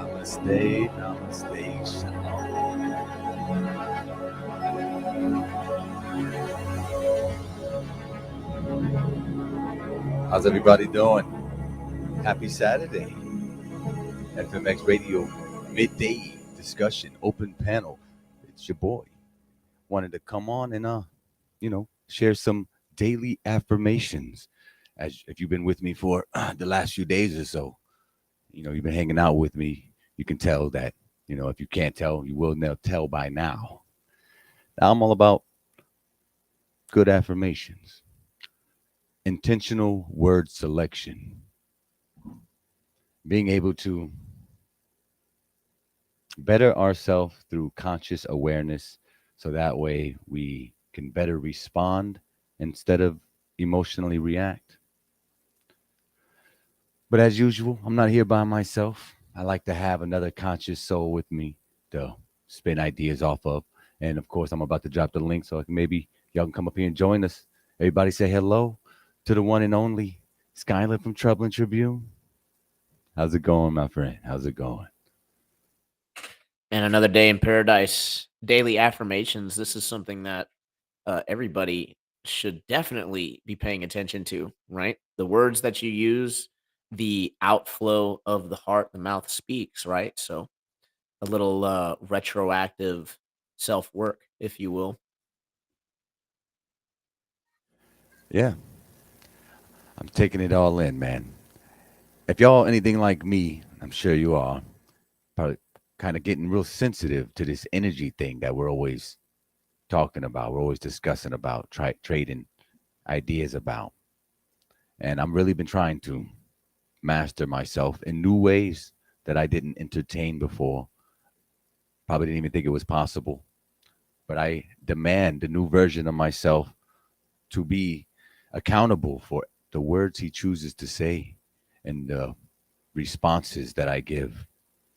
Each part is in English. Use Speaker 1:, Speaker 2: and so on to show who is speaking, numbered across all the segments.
Speaker 1: Namaste, namaste, shalom. How's everybody doing? Happy Saturday. FMX Radio midday discussion, open panel. It's your boy. Wanted to come on and share some daily affirmations. As if you've been with me for the last few days or so, you've been hanging out with me. You can tell that, if you can't tell, you will now tell by now. Now I'm all about good affirmations, intentional word selection, being able to better ourselves through conscious awareness so that way we can better respond instead of emotionally react. But as usual, I'm not here by myself. I like to have another conscious soul with me to spin ideas off of. And of course, I'm about to drop the link so maybe y'all can come up here and join us. Everybody say hello to the one and only Skylar from Trouble and Tribune. How's it going, my friend? How's it going?
Speaker 2: And another day in paradise. Daily affirmations. This is something that everybody should definitely be paying attention to, right? The words that you use, the outflow of the heart, the mouth speaks, right? So a little retroactive self work, if you will.
Speaker 1: Yeah, I'm taking it all in, man. If y'all anything like me, I'm sure you are, probably kind of getting real sensitive to this energy thing that we're always talking about. We're always discussing about, trading ideas about. And I'm really been trying to master myself in new ways that I didn't entertain before. Probably didn't even think it was possible. But I demand the new version of myself to be accountable for the words he chooses to say and the responses that I give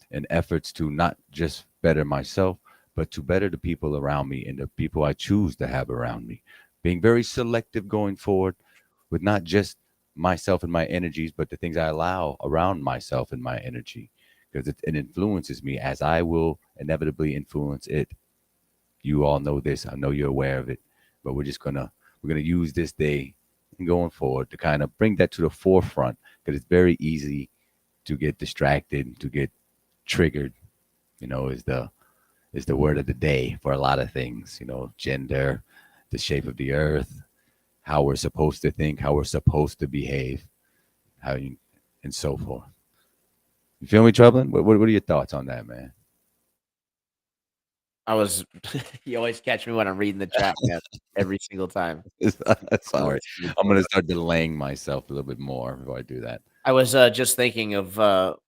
Speaker 1: and efforts to not just better myself, but to better the people around me and the people I choose to have around me. Being very selective going forward with not just myself and my energies, but the things I allow around myself and my energy, because it influences me as I will inevitably influence it. You all know this. I know you're aware of it, but we're gonna use this day and going forward to kind of bring that to the forefront because it's very easy to get distracted, to get triggered. Is the word of the day for a lot of things. Gender, the shape of the earth, how we're supposed to think, how we're supposed to behave, and so forth. You feel me, Troubling? What are your thoughts on that, man?
Speaker 2: You always catch me when I'm reading the chat, man, every single time.
Speaker 1: Sorry. I'm going to start delaying myself a little bit more before I do that.
Speaker 2: I was just thinking of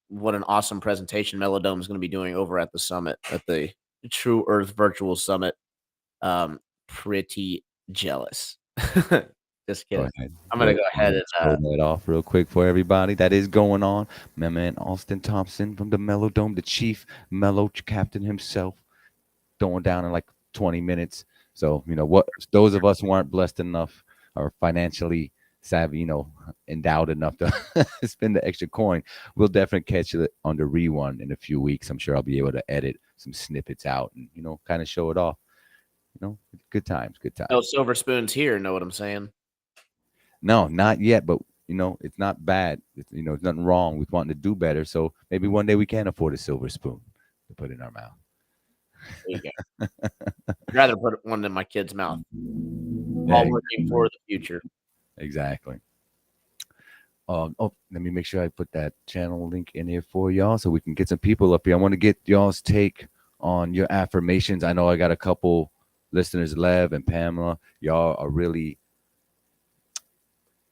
Speaker 2: what an awesome presentation Melodome is going to be doing over at the summit, at the True Earth Virtual Summit. Pretty jealous. Just kidding. I'm going to go ahead and
Speaker 1: throw that off real quick for everybody. That is going on. My man Austin Thompson from the Melodome, the chief mellow captain himself, throwing down in like 20 minutes. So, what those of us who aren't blessed enough or financially savvy, endowed enough to spend the extra coin, we'll definitely catch it on the rerun in a few weeks. I'm sure I'll be able to edit some snippets out and, kind of show it off. Good times, good times.
Speaker 2: no silver spoons here. Know what I'm saying?
Speaker 1: No, not yet, but it's not bad. It's nothing wrong with wanting to do better. So maybe one day we can afford a silver spoon to put in our mouth.
Speaker 2: There you go. I'd rather put one in my kid's mouth while working for the future.
Speaker 1: Exactly. Let me make sure I put that channel link in here for y'all so we can get some people up here. I want to get y'all's take on your affirmations. I know I got a couple listeners, Lev and Pamela. Y'all are really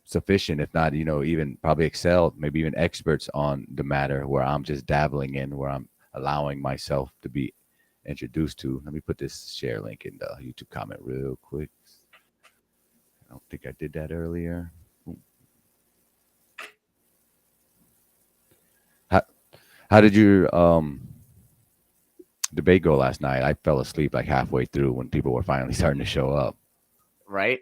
Speaker 1: sufficient, if not, even probably excel, maybe even experts on the matter where I'm just dabbling in, where I'm allowing myself to be introduced to. Let me put this share link in the YouTube comment real quick. I don't think I did that earlier. How, how did your debate go last night? I fell asleep like halfway through when people were finally starting to show up.
Speaker 2: right?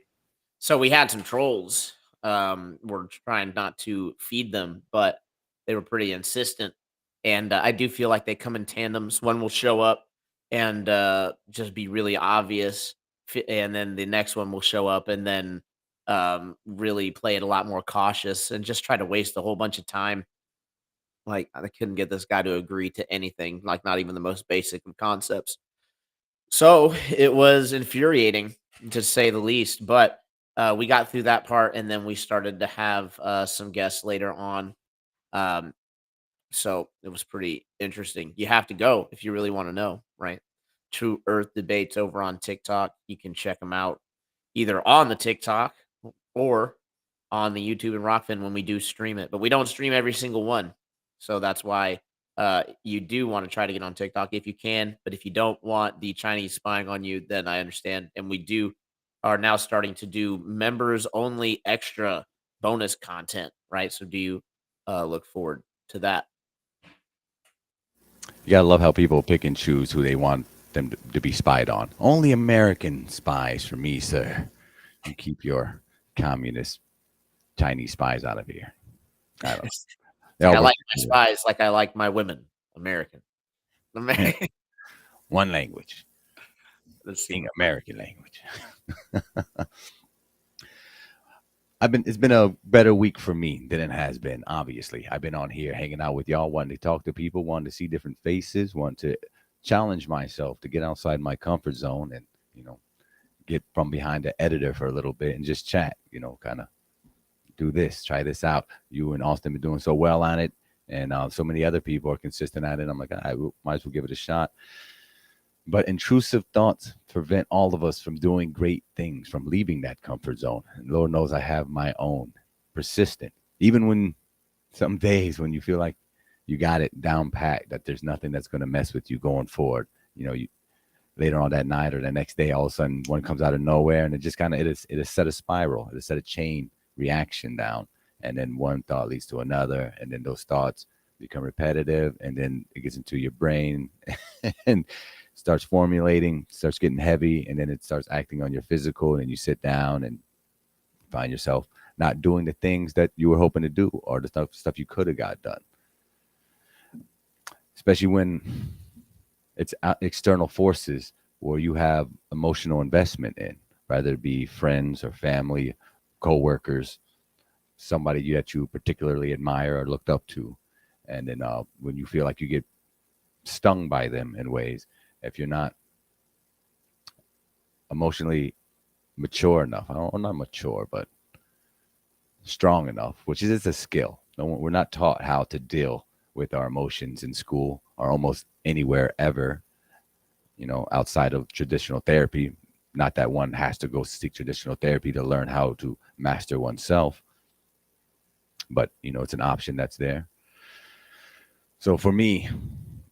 Speaker 2: So we had some trolls. We're trying not to feed them, but they were pretty insistent. And I do feel like they come in tandems. One will show up and just be really obvious, and then the next one will show up and then really play it a lot more cautious and just try to waste a whole bunch of time. Like I couldn't get this guy to agree to anything, like not even the most basic of concepts. So it was infuriating to say the least, but we got through that part, and then we started to have some guests later on. Um, so it was pretty interesting. You have to go if you really want to know, right? True Earth debates over on TikTok. You can check them out either on the TikTok or on the YouTube and Rockfin when we do stream it. But we don't stream every single one. So that's why you do want to try to get on TikTok if you can. But if you don't want the Chinese spying on you, then I understand. And we do are now starting to do members only extra bonus content, right? So do you look forward to that?
Speaker 1: You gotta love how people pick and choose who they want them to be spied on. Only American spies for me, sir. You keep your communist Chinese spies out of here. I don't know.
Speaker 2: It's
Speaker 1: They
Speaker 2: like
Speaker 1: all
Speaker 2: I
Speaker 1: work
Speaker 2: like my spies like I like my women. American.
Speaker 1: together.
Speaker 2: American.
Speaker 1: One language,
Speaker 2: Let's see.
Speaker 1: being American language. It's been a better week for me than it has been, obviously. I've been on here hanging out with y'all, wanting to talk to people, wanting to see different faces, wanting to challenge myself to get outside my comfort zone and, you know, get from behind the editor for a little bit and just chat, kind of do this, try this out. You and Austin been doing so well on it, and so many other people are consistent at it. I'm like, might as well give it a shot. But intrusive thoughts prevent all of us from doing great things, from leaving that comfort zone. And Lord knows I have my own. Persistent. Even when some days when you feel like you got it down pat, that there's nothing that's going to mess with you going forward. Later on that night or the next day, all of a sudden one comes out of nowhere, and it just kind of it is set a spiral, it is set a chain reaction down, and then one thought leads to another, and then those thoughts become repetitive, and then it gets into your brain and starts formulating, starts getting heavy, and then it starts acting on your physical, and you sit down and find yourself not doing the things that you were hoping to do or the stuff you could have got done, especially when it's external forces where you have emotional investment in, whether it be friends or family, co-workers, somebody that you particularly admire or looked up to. And then when you feel like you get stung by them in ways, if you're not emotionally mature enough, I don't, not mature, but strong enough, which is a skill. No, we're not taught how to deal with our emotions in school or almost anywhere ever, outside of traditional therapy. Not that one has to go seek traditional therapy to learn how to master oneself, but it's an option that's there. So for me,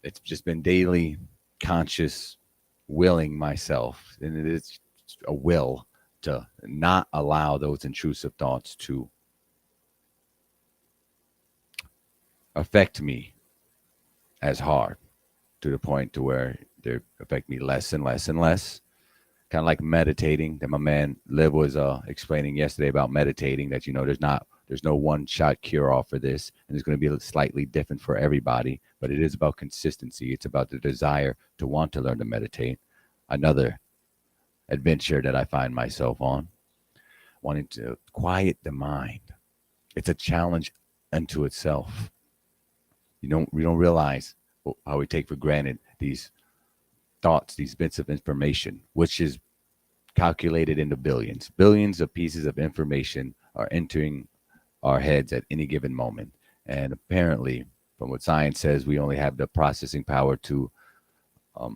Speaker 1: it's just been daily conscious willing myself, and it is a will to not allow those intrusive thoughts to affect me as hard, to the point to where they affect me less and less and less. Kind of like meditating that my man Liv was explaining yesterday about meditating, that there's no one shot cure all for this, and it's going to be slightly different for everybody, but it is about consistency. It's about the desire to want to learn to meditate. Another adventure that I find myself on, wanting to quiet the mind. It's a challenge unto itself. We don't realize how we take for granted these thoughts, these bits of information, which is calculated into billions. Billions of pieces of information are entering our heads at any given moment. And apparently, from what science says, we only have the processing power to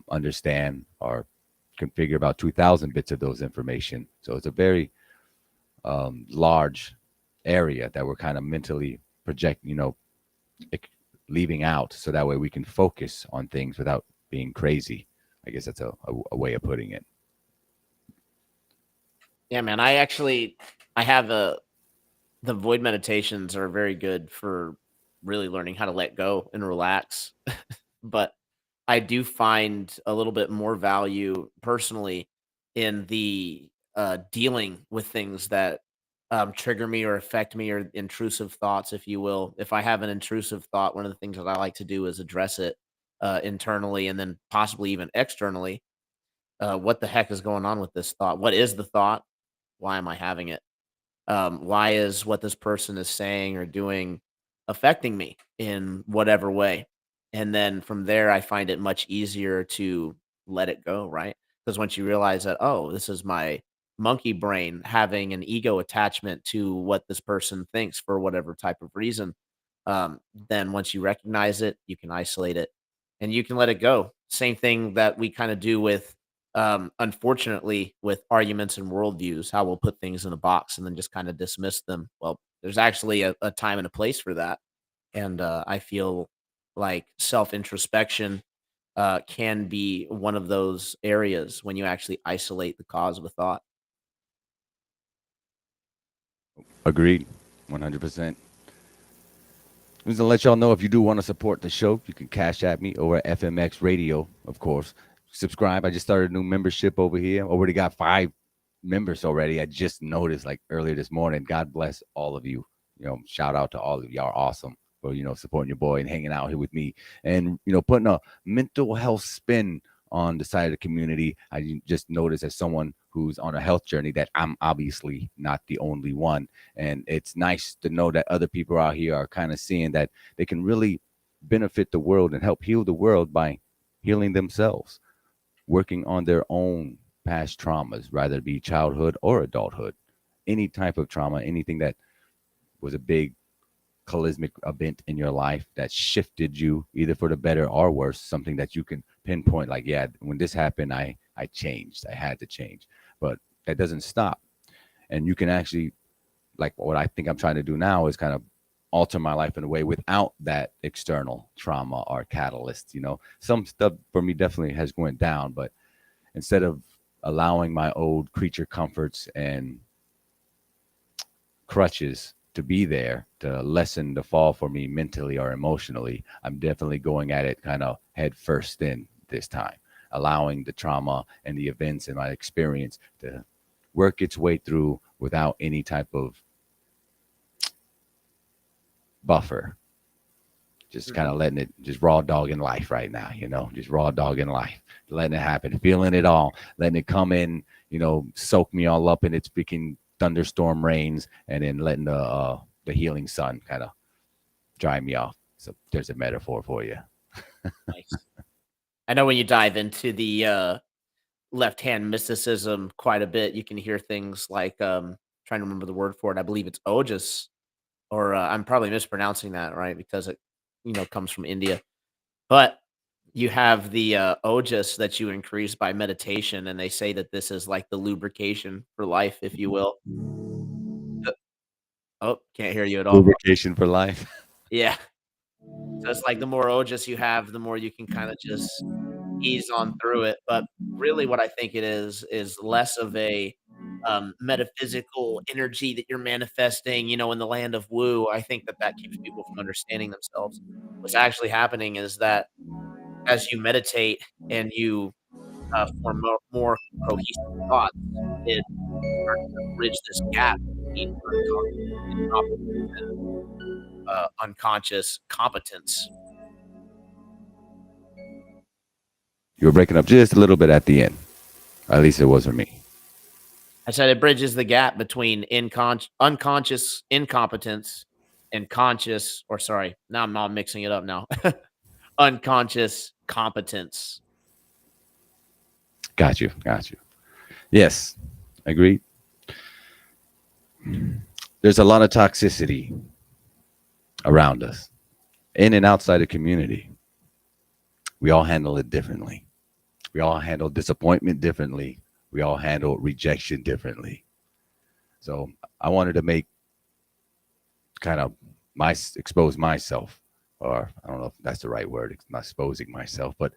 Speaker 1: understand or configure about 2,000 bits of those information. So it's a very large area that we're kind of mentally project, ec- leaving out, so that way we can focus on things without being crazy. I guess that's a way of putting it.
Speaker 2: Yeah, man. I have the void meditations are very good for really learning how to let go and relax. But I do find a little bit more value personally in the dealing with things that trigger me or affect me, or intrusive thoughts, if you will. If I have an intrusive thought, one of the things that I like to do is address it internally, and then possibly even externally. What the heck is going on with this thought? What is the thought? Why am I having it? Why is what this person is saying or doing affecting me in whatever way? And then from there, I find it much easier to let it go, right? Because once you realize that, oh, this is my monkey brain having an ego attachment to what this person thinks for whatever type of reason, then once you recognize it, you can isolate it and you can let it go. Same thing that we kind of do with unfortunately, with arguments and worldviews, how we'll put things in a box and then just kind of dismiss them. Well, there's actually a time and a place for that. And I feel like self introspection can be one of those areas when you actually isolate the cause of a thought.
Speaker 1: Agreed, 100%. Just to let y'all know, if you do want to support the show, you can cash at me over at FMX Radio, of course. Subscribe. I just started a new membership over here. Already got 5 members already. I just noticed like earlier this morning. God bless all of you. Shout out to all of y'all. Are awesome for supporting your boy and hanging out here with me, and putting a mental health spin on the side of the community. I just noticed, as someone who's on a health journey, that I'm obviously not the only one, and it's nice to know that other people out here are kind of seeing that they can really benefit the world and help heal the world by healing themselves, working on their own past traumas, rather it be childhood or adulthood. Any type of trauma, anything that was a big cataclysmic event in your life that shifted you either for the better or worse, something that you can pinpoint, like, yeah, when this happened, I changed, I had to change. But that doesn't stop. And you can actually, like what I think I'm trying to do now, is kind of alter my life in a way without that external trauma or catalyst. Some stuff for me definitely has went down, but instead of allowing my old creature comforts and crutches to be there to lessen the fall for me mentally or emotionally, I'm definitely going at it kind of head first in this time, allowing the trauma and the events and my experience to work its way through without any type of buffer. Just kind of
Speaker 2: Mhm.
Speaker 1: letting it, just raw dog in life right now, just raw dog in life, letting it happen, feeling it all, letting it come in, soak me all up in its freaking thunderstorm rains, and then letting the healing sun kind of dry me off. So there's a metaphor for you.
Speaker 2: Nice. I know when you dive into the left hand mysticism quite a bit, you can hear things like trying to remember the word for it. I believe it's ojas, or I'm probably mispronouncing that, right? Because it, comes from India. But you have the ojas that you increase by meditation, and they say that this is like the lubrication for life, if you will. Uh, Oh, can't hear you at all.
Speaker 1: Lubrication for life.
Speaker 2: Yeah. So it's like the more ojas you have, the more you can kind of just ease on through it. But really, what I think it is less of a metaphysical energy that you're manifesting. In the land of woo, I think that keeps people from understanding themselves. What's actually happening is that as you meditate and you form more cohesive thoughts, it starts to bridge this gap between unconscious incompetence and unconscious competence.
Speaker 1: You were breaking up just a little bit at the end. At least it was for me.
Speaker 2: I said it bridges the gap between unconscious incompetence and conscious, or sorry, now I'm all mixing it up now. Unconscious competence.
Speaker 1: Got you. Got you. Yes. Agreed. There's a lot of toxicity around us, in and outside the community. We all handle it differently. We all handle disappointment differently. We all handle rejection differently. So I wanted to make kind of expose myself, or I don't know if that's the right word, not exposing myself, but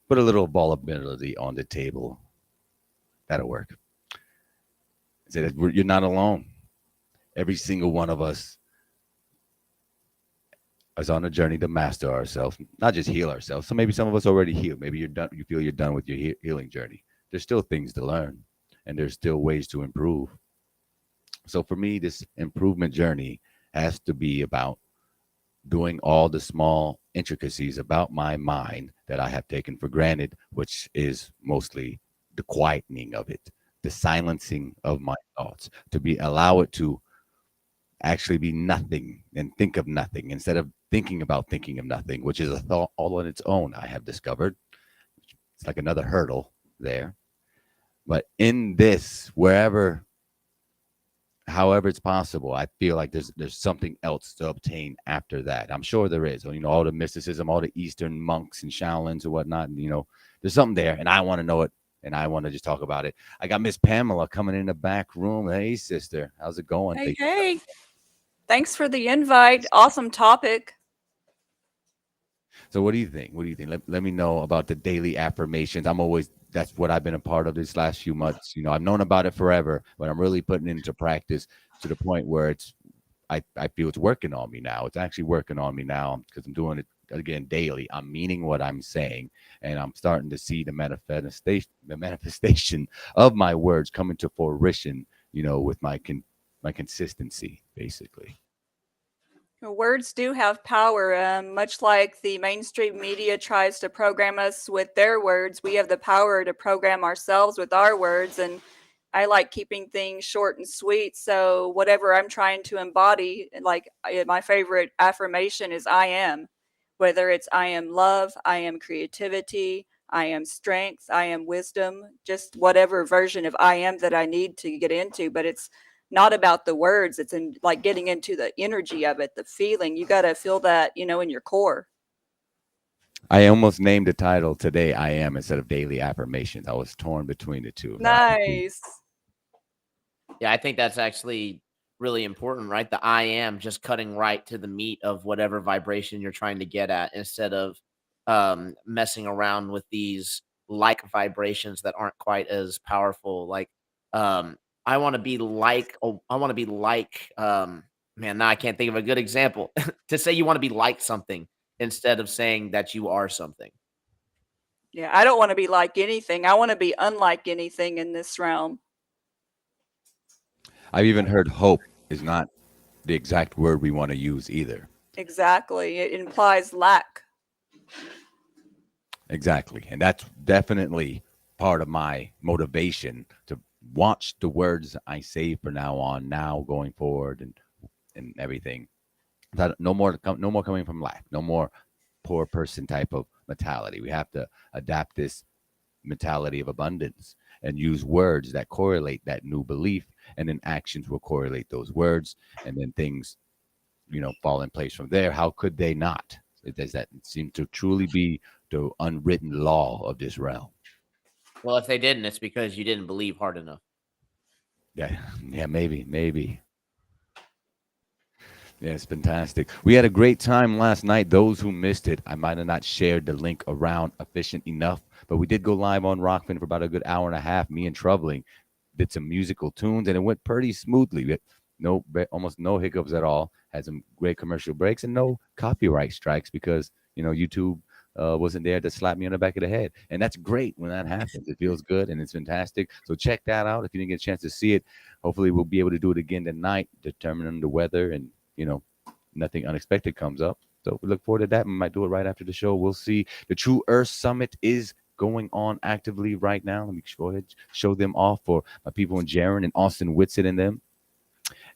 Speaker 1: put a little vulnerability on the table. That'll work. Say that you're not alone. Every single one of us is on a journey to master ourselves, not just heal ourselves. So maybe some of us already healed. Maybe you're done. You feel you're done with your healing journey. There's still things to learn, and there's still ways to improve. So for me, this improvement journey has to be about doing all the small intricacies about my mind that I have taken for granted, which is mostly the quietening of it, the silencing of my thoughts, to be allow it to actually be nothing and think of nothing instead of thinking about thinking of nothing, which is a thought all on its own. I have discovered it's like another hurdle there. But in this, wherever however it's possible, I feel like there's something else to obtain after that. I'm sure there is. All the mysticism, all the Eastern monks and Shaolins and whatnot. And, there's something there, and I want to know it, and I want to just talk about it. I got Miss Pamela coming in the back room. Hey, sister, how's it going?
Speaker 3: Hey, hey. Thanks for the invite. Awesome topic.
Speaker 1: So, what do you think? What do you think? Let me know about the daily affirmations. That's what I've been a part of this last few months. I've known about it forever, but I'm really putting it into practice to the point where I feel it's working on me now. It's actually working on me now because I'm doing it again daily. I'm meaning what I'm saying, and I'm starting to see the manifestation of my words coming to fruition. With my consistency, basically.
Speaker 3: Words do have power. Much like the mainstream media tries to program us with their words, we have the power to program ourselves with our words. And I like keeping things short and sweet. So, whatever I'm trying to embody, like my favorite affirmation is I am. Whether it's I am love, I am creativity, I am strength, I am wisdom, just whatever version of I am that I need to get into. But it's not about the words. It's in like getting into the energy of it, the feeling. You got to feel that, in your core.
Speaker 1: I almost named the title today I am instead of daily affirmations. I was torn between the two. So
Speaker 3: Nice.
Speaker 2: Yeah, I think that's actually really important, right? The I am just cutting right to the meat of whatever vibration you're trying to get at instead of messing around with these like vibrations that aren't quite as powerful. Like, um, I want to be like, oh, I want to be like, man, now I can't think of a good example to say you want to be like something instead of saying that you are something.
Speaker 3: Yeah, I don't want to be like anything. I want to be unlike anything in this realm.
Speaker 1: I've even heard hope is not the exact word we want to use either.
Speaker 3: Exactly. It implies lack.
Speaker 1: Exactly. And that's definitely part of my motivation to watch the words I say for now on, now going forward and everything. That no more coming from lack, no more poor person type of mentality. We have to adapt this mentality of abundance and use words that correlate that new belief, and then actions will correlate those words, and then things fall in place from there. How could they not? Does that seem to truly be the unwritten law of this realm?
Speaker 2: Well, if they didn't, it's because you didn't believe hard enough.
Speaker 1: Yeah, yeah, maybe. Yeah, it's fantastic. We had a great time last night. Those who missed it, I might have not shared the link around efficient enough, but we did go live on Rockfin for about a good hour and a half. Me and Troubling did some musical tunes, and it went pretty smoothly. Almost no hiccups at all. Had some great commercial breaks and no copyright strikes because YouTube wasn't there to slap me on the back of the head, and that's great when that happens. It feels good and it's fantastic. So check that out if you didn't get a chance to see it. Hopefully, we'll be able to do it again tonight, determining the weather and nothing unexpected comes up. So we look forward to that. We might do it right after the show. We'll see. The True Earth Summit is going on actively right now. Let me go ahead show them off for my people in Jaron and Austin Whitsitt and them.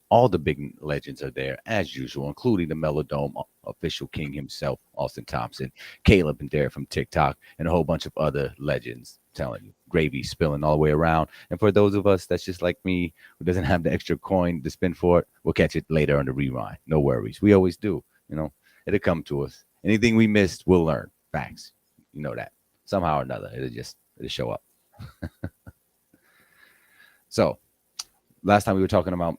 Speaker 1: All the big legends are there as usual, including the Melodome official king himself, Austin Thompson, Caleb and Derek from TikTok, and a whole bunch of other legends. I'm telling you, gravy spilling all the way around. And for those of us that's just like me, who doesn't have the extra coin to spend for it, we'll catch it later on the rewind. No worries. We always do. It'll come to us. Anything we missed, we'll learn. Facts. You know that. somehow or another. It'll show up. So last time we were talking about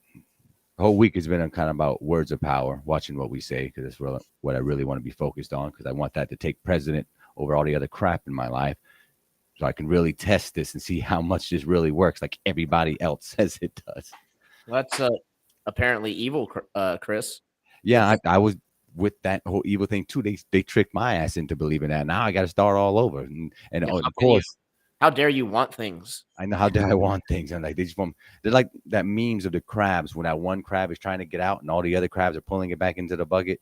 Speaker 1: the whole week has been kind of about words of power, watching what we say because it's really what I really want to be focused on because I want that to take precedent over all the other crap in my life, so I can really test this and see how much this really works, like everybody else says it does.
Speaker 2: That's apparently evil, Chris.
Speaker 1: Yeah, I was with that whole evil thing too. They tricked my ass into believing that. Now I got to start all over, and
Speaker 2: Yeah,
Speaker 1: oh,
Speaker 2: how
Speaker 1: of
Speaker 2: can you?
Speaker 1: course
Speaker 2: How dare you want things?
Speaker 1: I know how dare I want things, and like they just want. They're like that memes of the crabs when that one crab is trying to get out and all the other crabs are pulling it back into the bucket.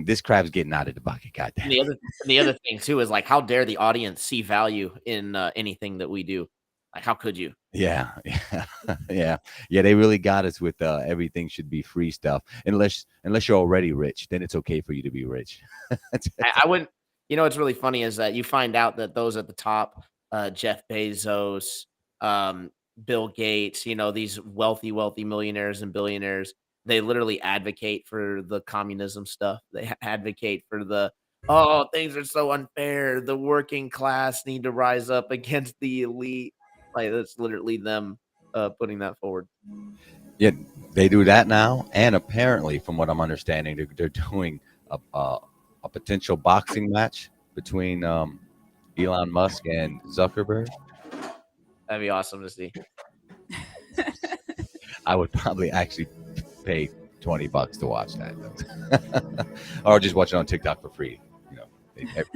Speaker 1: This crab's getting out of the bucket.
Speaker 2: And
Speaker 1: Goddamn.
Speaker 2: the other thing too is like, how dare the audience see value in anything that we do? Like, how could you?
Speaker 1: Yeah, yeah, yeah, yeah. They really got us with everything should be free stuff. Unless you're already rich, then it's okay for you to be rich.
Speaker 2: I wouldn't. You know, what's really funny is that you find out that those at the top, Jeff Bezos, um, Bill Gates, these wealthy millionaires and billionaires, they literally advocate for the communism stuff. They advocate for oh, things are so unfair. The working class need to rise up against the elite. Like, that's literally them putting that forward.
Speaker 1: Yeah, they do that now, and apparently, from what I'm understanding, they're doing a potential boxing match between Elon Musk and Zuckerberg.
Speaker 2: That'd be awesome to see.
Speaker 1: I would probably actually pay $20 to watch that, or just watch it on TikTok for free. You know,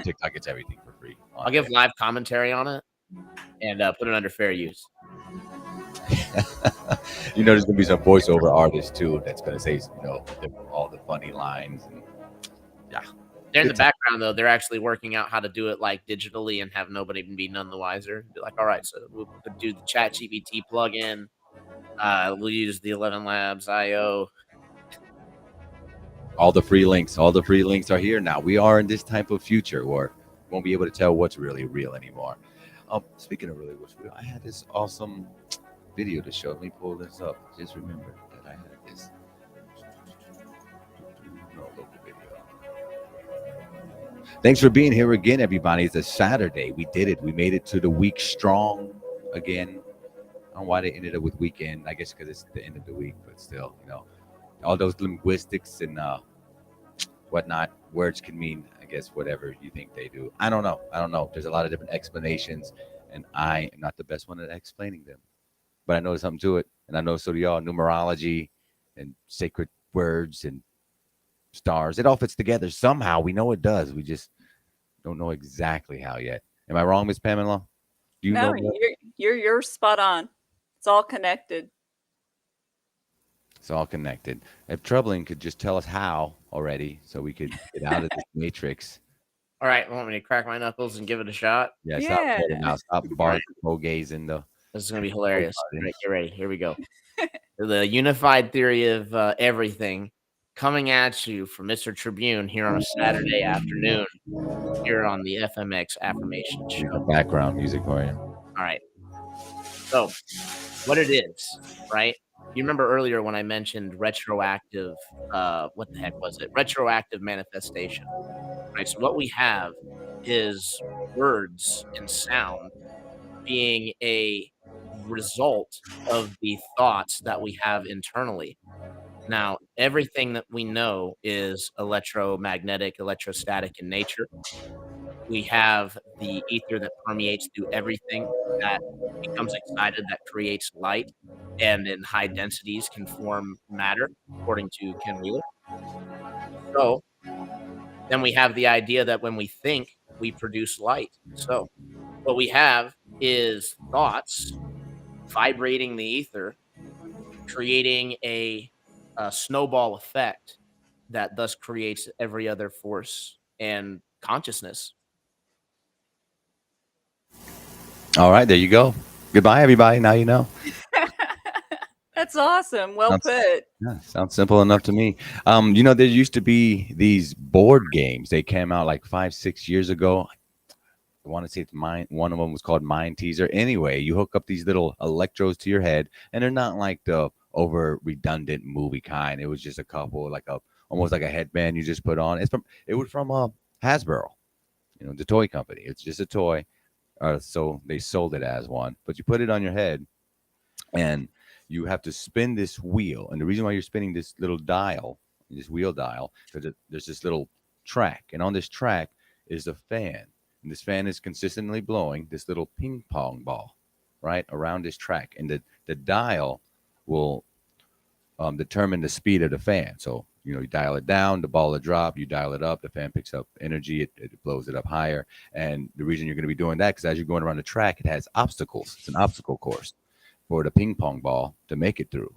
Speaker 1: TikTok gets everything for free.
Speaker 2: I'll give live commentary on it and put it under fair use.
Speaker 1: There's gonna be some voiceover artist too that's gonna say, all the funny lines. And, yeah,
Speaker 2: They're in the
Speaker 1: Good time.
Speaker 2: background though. They're actually working out how to do it like digitally and have nobody be none the wiser. Be like, all right, so we'll do the Chat GPT plugin. We'll use the 11 Labs IO.
Speaker 1: All the free links, are here now. We are in this type of future where we won't be able to tell what's really real anymore. Speaking of really what's real, I had this awesome video to show. Let me pull this up. Just remember that I had this. No, local video. Thanks for being here again, everybody. It's a Saturday. We did it. We made it to the week strong again. I don't know why they ended up with weekend. I guess because it's the end of the week, but still, all those linguistics and whatnot, words can mean, I guess, whatever you think they do. I don't know. There's a lot of different explanations, and I am not the best one at explaining them. But I know there's something to it, and I know so do y'all. Numerology and sacred words and stars. It all fits together somehow. We know it does. We just don't know exactly how yet. Am I wrong, Miss Pamela? Do you
Speaker 3: No,
Speaker 1: know?
Speaker 3: you're spot on. It's all connected.
Speaker 1: It's all connected. If Troubling could just tell us how already, so we could get out of this matrix.
Speaker 2: All right, want me to crack my knuckles and give it a shot?
Speaker 1: Yeah,
Speaker 3: Yeah.
Speaker 1: stop bar gazing the.
Speaker 2: This is gonna be hilarious.
Speaker 1: Nobody.
Speaker 2: All right, get ready. Here we go. The unified theory of everything coming at you from Mr. Tribune here on a Saturday afternoon here on the FMX Affirmation Show.
Speaker 1: Background music for you.
Speaker 2: All right. So, what it is, right? You remember earlier when I mentioned retroactive, what the heck was it? Retroactive manifestation, right? So, what we have is words and sound being a result of the thoughts that we have internally. Now, everything that we know is electromagnetic, electrostatic in nature. We have the ether that permeates through everything that becomes excited, that creates light, and in high densities can form matter, according to Ken Wheeler. So then we have the idea that when we think, we produce light. So what we have is thoughts vibrating the ether, creating a snowball effect that thus creates every other force and consciousness.
Speaker 1: All right, there you go. Goodbye, everybody. Now you know.
Speaker 3: That's awesome. Well
Speaker 1: Sounds-
Speaker 3: put.
Speaker 1: Yeah, sounds simple enough to me. There used to be these board games. They came out like 5, 6 years ago. I want to say it's mine. One of them was called Mind Teaser. Anyway, you hook up these little electrodes to your head, and they're not like the over redundant movie kind. It was just a couple, like almost like a headband you just put on. It was from Hasbro, the toy company. It's just a toy, so they sold it as one. But you put it on your head, and you have to spin this wheel. And the reason why you're spinning this little dial, this wheel dial, because there's this little track, and on this track is a fan, and this fan is consistently blowing this little ping pong ball right around this track, and the dial will determine the speed of the fan. So you dial it down, the ball will drop. You dial it up, the fan picks up energy, it blows it up higher. And the reason you're going to be doing that because as you're going around the track, it has obstacles. It's an obstacle course for the ping pong ball to make it through.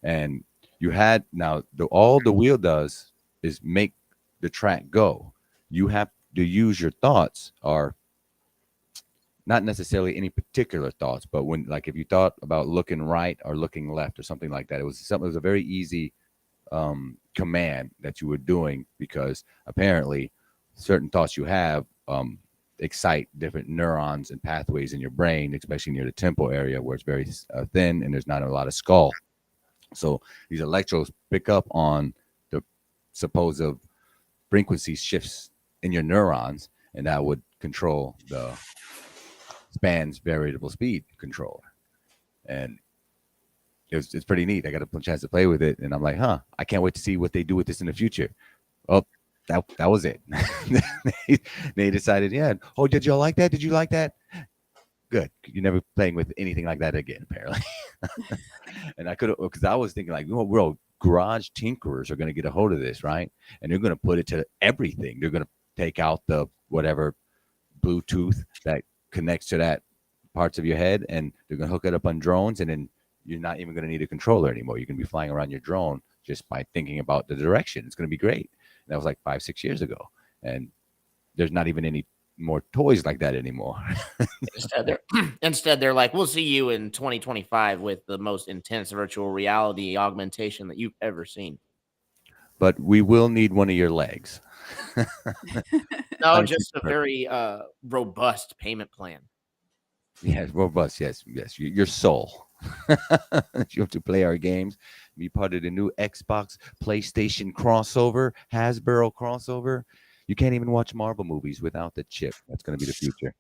Speaker 1: And you had now all the wheel does is make the track go. You have to use your thoughts, or not necessarily any particular thoughts, but when like if you thought about looking right or looking left or something like that, it was a very easy command that you were doing because apparently certain thoughts you have excite different neurons and pathways in your brain, especially near the temple area where it's very thin and there's not a lot of skull. So these electrodes pick up on the supposed frequency shifts in your neurons, and that would control the span's variable speed controller. And it's pretty neat. I got a chance to play with it, and I'm like, I can't wait to see what they do with this in the future. Oh, that was it. They decided, yeah. Oh, did y'all like that? Did you like that? Good. You're never playing with anything like that again, apparently. And I could have, because I was thinking like, well, garage tinkerers are going to get a hold of this, right? And they're going to put it to everything. They're going to take out the whatever Bluetooth that connects to that parts of your head, and they're going to hook it up on drones, and then you're not even going to need a controller anymore. You can be flying around your drone just by thinking about the direction. It's going to be great. And that was like 5-6 years ago, and there's not even any more toys like that anymore.
Speaker 2: Instead, they're like, we'll see you in 2025 with the most intense virtual reality augmentation that you've ever seen.
Speaker 1: But we will need one of your legs.
Speaker 2: No, just a very robust payment plan.
Speaker 1: Yes, robust. Yes. Your soul. You have to play our games. Be part of the new Xbox, PlayStation crossover, Hasbro crossover. You can't even watch Marvel movies without the chip. That's going to be the future.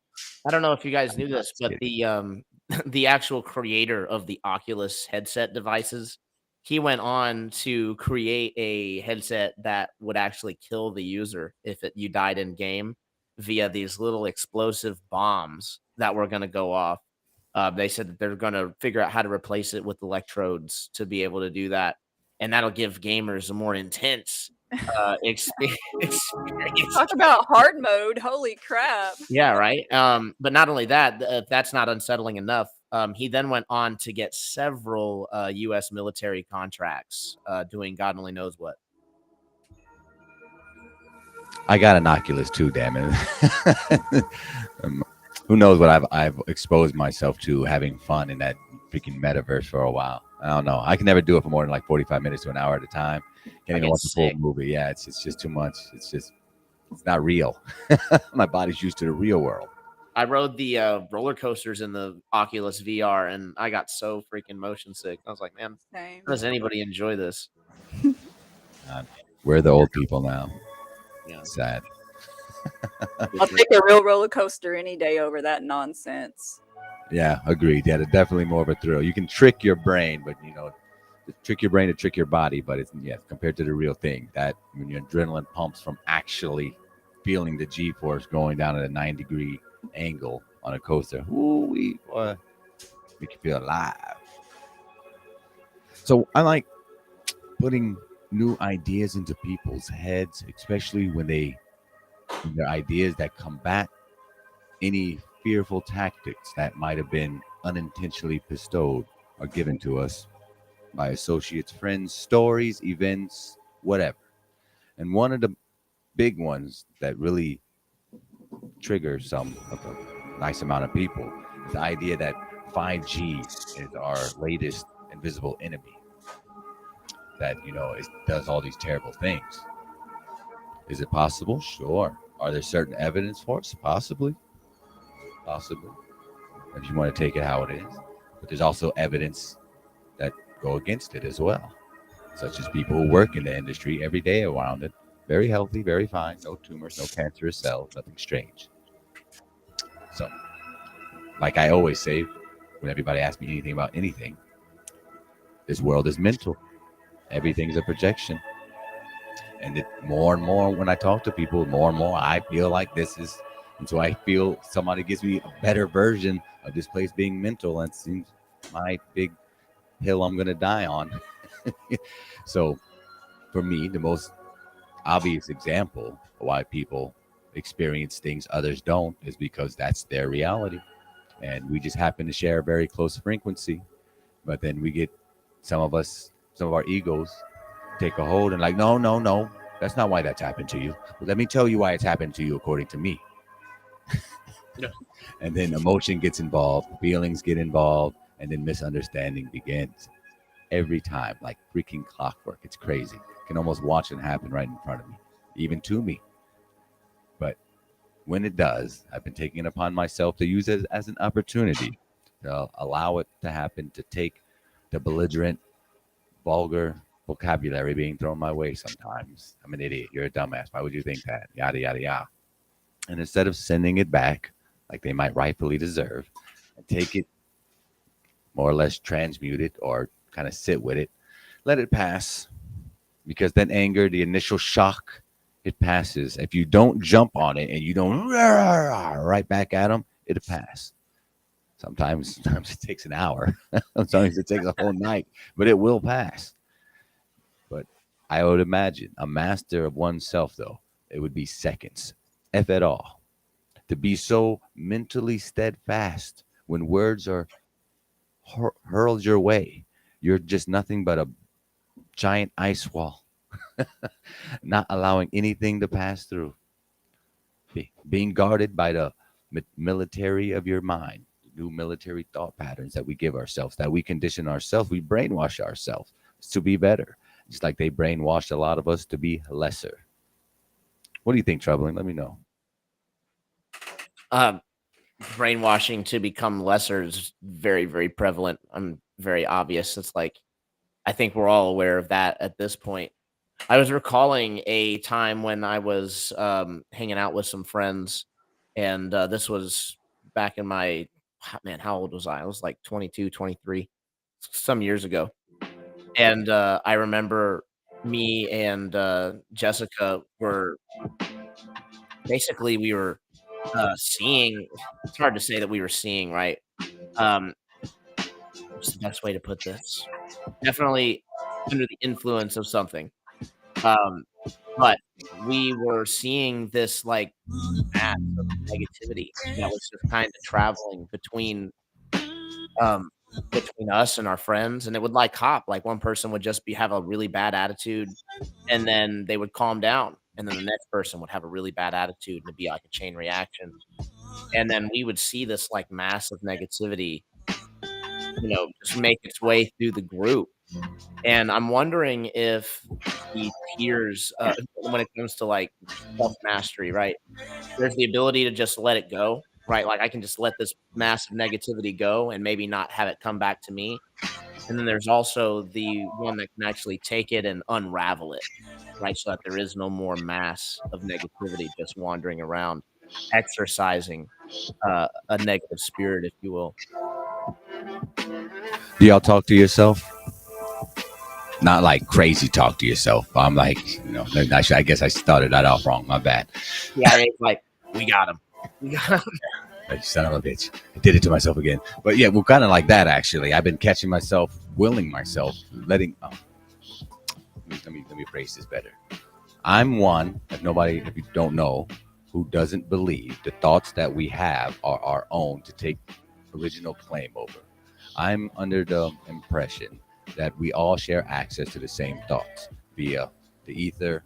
Speaker 2: I don't know if you guys knew this, but the actual creator of the Oculus headset devices, he went on to create a headset that would actually kill the user if you died in game via these little explosive bombs that were going to go off. They said that they're going to figure out how to replace it with electrodes to be able to do that, and that'll give gamers a more intense experience.
Speaker 3: Talk about hard mode. Holy crap.
Speaker 2: Yeah, right. But not only that, if that's not unsettling enough, he then went on to get several U.S. military contracts doing God only knows what.
Speaker 1: I got an Oculus too, damn it. Who knows what I've exposed myself to, having fun in that freaking metaverse for a while. I don't know. I can never do it for more than like 45 minutes to an hour at a time. Can't even watch a full movie. Yeah, it's just too much. It's not real. My body's used to the real world.
Speaker 2: I rode the roller coasters in the Oculus VR, and I got so freaking motion sick. I was like, man,
Speaker 3: Same.
Speaker 2: how does anybody enjoy this?
Speaker 1: We're the old people now.
Speaker 2: Yeah.
Speaker 1: Sad.
Speaker 3: I'll take a real roller coaster any day over that nonsense.
Speaker 1: Yeah, agreed. Yeah, it's definitely more of a thrill. You can trick your brain, but trick your brain to trick your body, but it's compared to the real thing. That when your adrenaline pumps from actually feeling the G-force going down at a 9-degree angle on a coaster, make you feel alive. So I like putting new ideas into people's heads, especially when they're ideas that combat any fearful tactics that might have been unintentionally bestowed or given to us by associates, friends, stories, events, whatever. And one of the big ones that really triggers some of a nice amount of people is the idea that 5G is our latest invisible enemy. That, it does all these terrible things. Is it possible? Sure. Are there certain evidence for it? Possibly. If you want to take it how it is. But there's also evidence that go against it as well, such as people who work in the industry every day around it, very healthy, very fine, no tumors, no cancerous cells, nothing strange. So, like I always say, when everybody asks me anything about anything, this world is mental. Everything's a projection. And it more and more when I talk to people, more and more I feel like this is, and so I feel somebody gives me a better version of this place being mental, and it seems my big hill I'm gonna die on. So for me, the most obvious example of why people experience things others don't is because that's their reality, and we just happen to share a very close frequency. But then we get some of us, some of our egos take a hold and like, no, no, no, that's not why that's happened to you. But let me tell you why it's happened to you according to me.
Speaker 2: Yeah.
Speaker 1: And then emotion gets involved, feelings get involved, and then misunderstanding begins every time, like freaking clockwork. It's crazy. I can almost watch it happen right in front of me, even to me. But when it does, I've been taking it upon myself to use it as an opportunity to allow it to happen, to take the belligerent, vulgar vocabulary being thrown my way sometimes. I'm an idiot. You're a dumbass. Why would you think that? Yada, yada, yada. And instead of sending it back like they might rightfully deserve, and take it more or less, transmute it or kind of sit with it, let it pass. Because that anger, the initial shock, it passes. If you don't jump on it and you don't right back at them, it'll pass. Sometimes it takes an hour. Sometimes it takes a whole night, but it will pass. But I would imagine a master of oneself, though, it would be seconds, if at all. To be so mentally steadfast when words are hurled your way, you're just nothing but a giant ice wall, not allowing anything to pass through, being guarded by the military of your mind, new military thought patterns that we give ourselves, that we condition ourselves, we brainwash ourselves to be better, just like they brainwashed a lot of us to be lesser. What do you think, Troubling? Let me know.
Speaker 2: Um, Brainwashing to become lesser is very, very prevalent. Very obvious. It's like I think we're all aware of that at this point. I was recalling a time when I was hanging out with some friends, and this was back in my man. How old was I? I was like 22, 23, some years ago. And I remember me and Jessica were basically we were seeing. It's hard to say that we were seeing, right? Um, what's the best way to put this? Definitely under the influence of something. Um, but we were seeing this like mass of negativity that was just kind of traveling um between us and our friends, and it would like hop. Like one person would just be have a really bad attitude, and then they would calm down, and then the next person would have a really bad attitude, and it'd be like a chain reaction. And then we would see this like massive negativity, just make its way through the group. And I'm wondering if the peers, when it comes to like self mastery, right? There's the ability to just let it go, right? Like I can just let this massive negativity go and maybe not have it come back to me. And then there's also the one that can actually take it and unravel it, right? So that there is no more mass of negativity just wandering around, exercising a negative spirit, if you will.
Speaker 1: Do y'all talk to yourself? Not like crazy talk to yourself. I'm like, I guess I started that off wrong. My bad.
Speaker 2: Yeah, it's like we got him. We got him.
Speaker 1: Like, son of a bitch. I did it to myself again. But yeah, we're kind of like that, actually. I've been catching myself, willing myself, letting. Let me phrase this better. I'm one, if you don't know, who doesn't believe the thoughts that we have are our own to take original claim over. I'm under the impression that we all share access to the same thoughts via the ether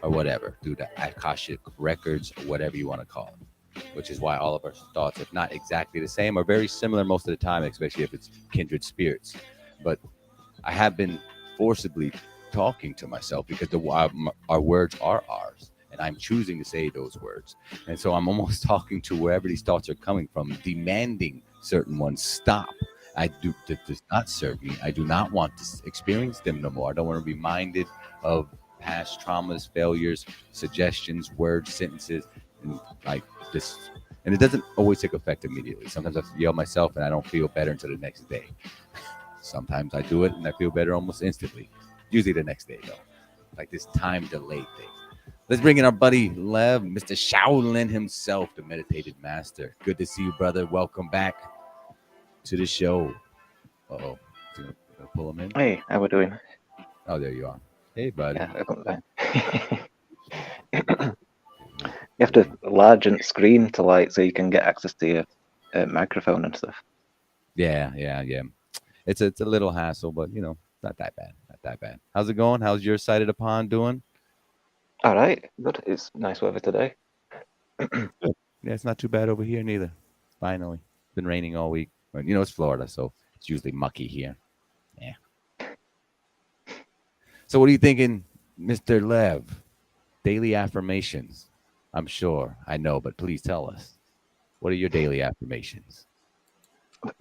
Speaker 1: or whatever, through the Akashic records or whatever you want to call it, which is why all of our thoughts, if not exactly the same, are very similar most of the time, especially if it's kindred spirits. But I have been forcibly talking to myself because our words are ours, and I'm choosing to say those words. And so I'm almost talking to wherever these thoughts are coming from, demanding certain ones stop. That does not serve me. I do not want to experience them no more. I don't want to be reminded of past traumas, failures, suggestions, words, sentences, and like this. And it doesn't always take effect immediately. Sometimes I have to yell myself and I don't feel better until the next day. Sometimes I do it and I feel better almost instantly. Usually the next day though. Like this time delayed thing. Let's bring in our buddy Lev, Mr. Shaolin himself, the meditated master. Good to see you, brother. Welcome back to the show. Uh-oh. Gonna pull him in.
Speaker 4: Hey, how we doing?
Speaker 1: Oh, there you are. Hey, buddy.
Speaker 4: Yeah, I got that. You have to largen screen to so you can get access to your microphone and stuff.
Speaker 1: Yeah. It's a little hassle, but not that bad. Not that bad. How's it going? How's your side of the pond doing?
Speaker 4: All right, good. It's nice weather today.
Speaker 1: Yeah, it's not too bad over here neither. Finally, been raining all week. But it's Florida, so it's usually mucky here. Yeah. So, what are you thinking, Mr. Lev? Daily affirmations. I'm sure I know, but please tell us. What are your daily affirmations?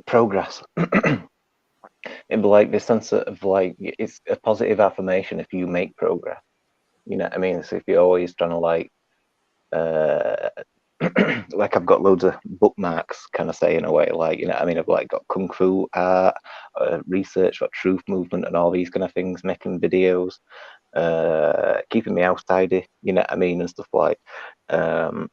Speaker 4: Progress. It'd be like this sense of it's a positive affirmation if you make progress. You know what I mean? So if you're always trying to uh, like I've got loads of bookmarks, kind of say in a way, you know what I mean? I've got kung fu, art, research, got truth movement, and all these kind of things, making videos, keeping my house tidy, you know what I mean, and stuff like. Um,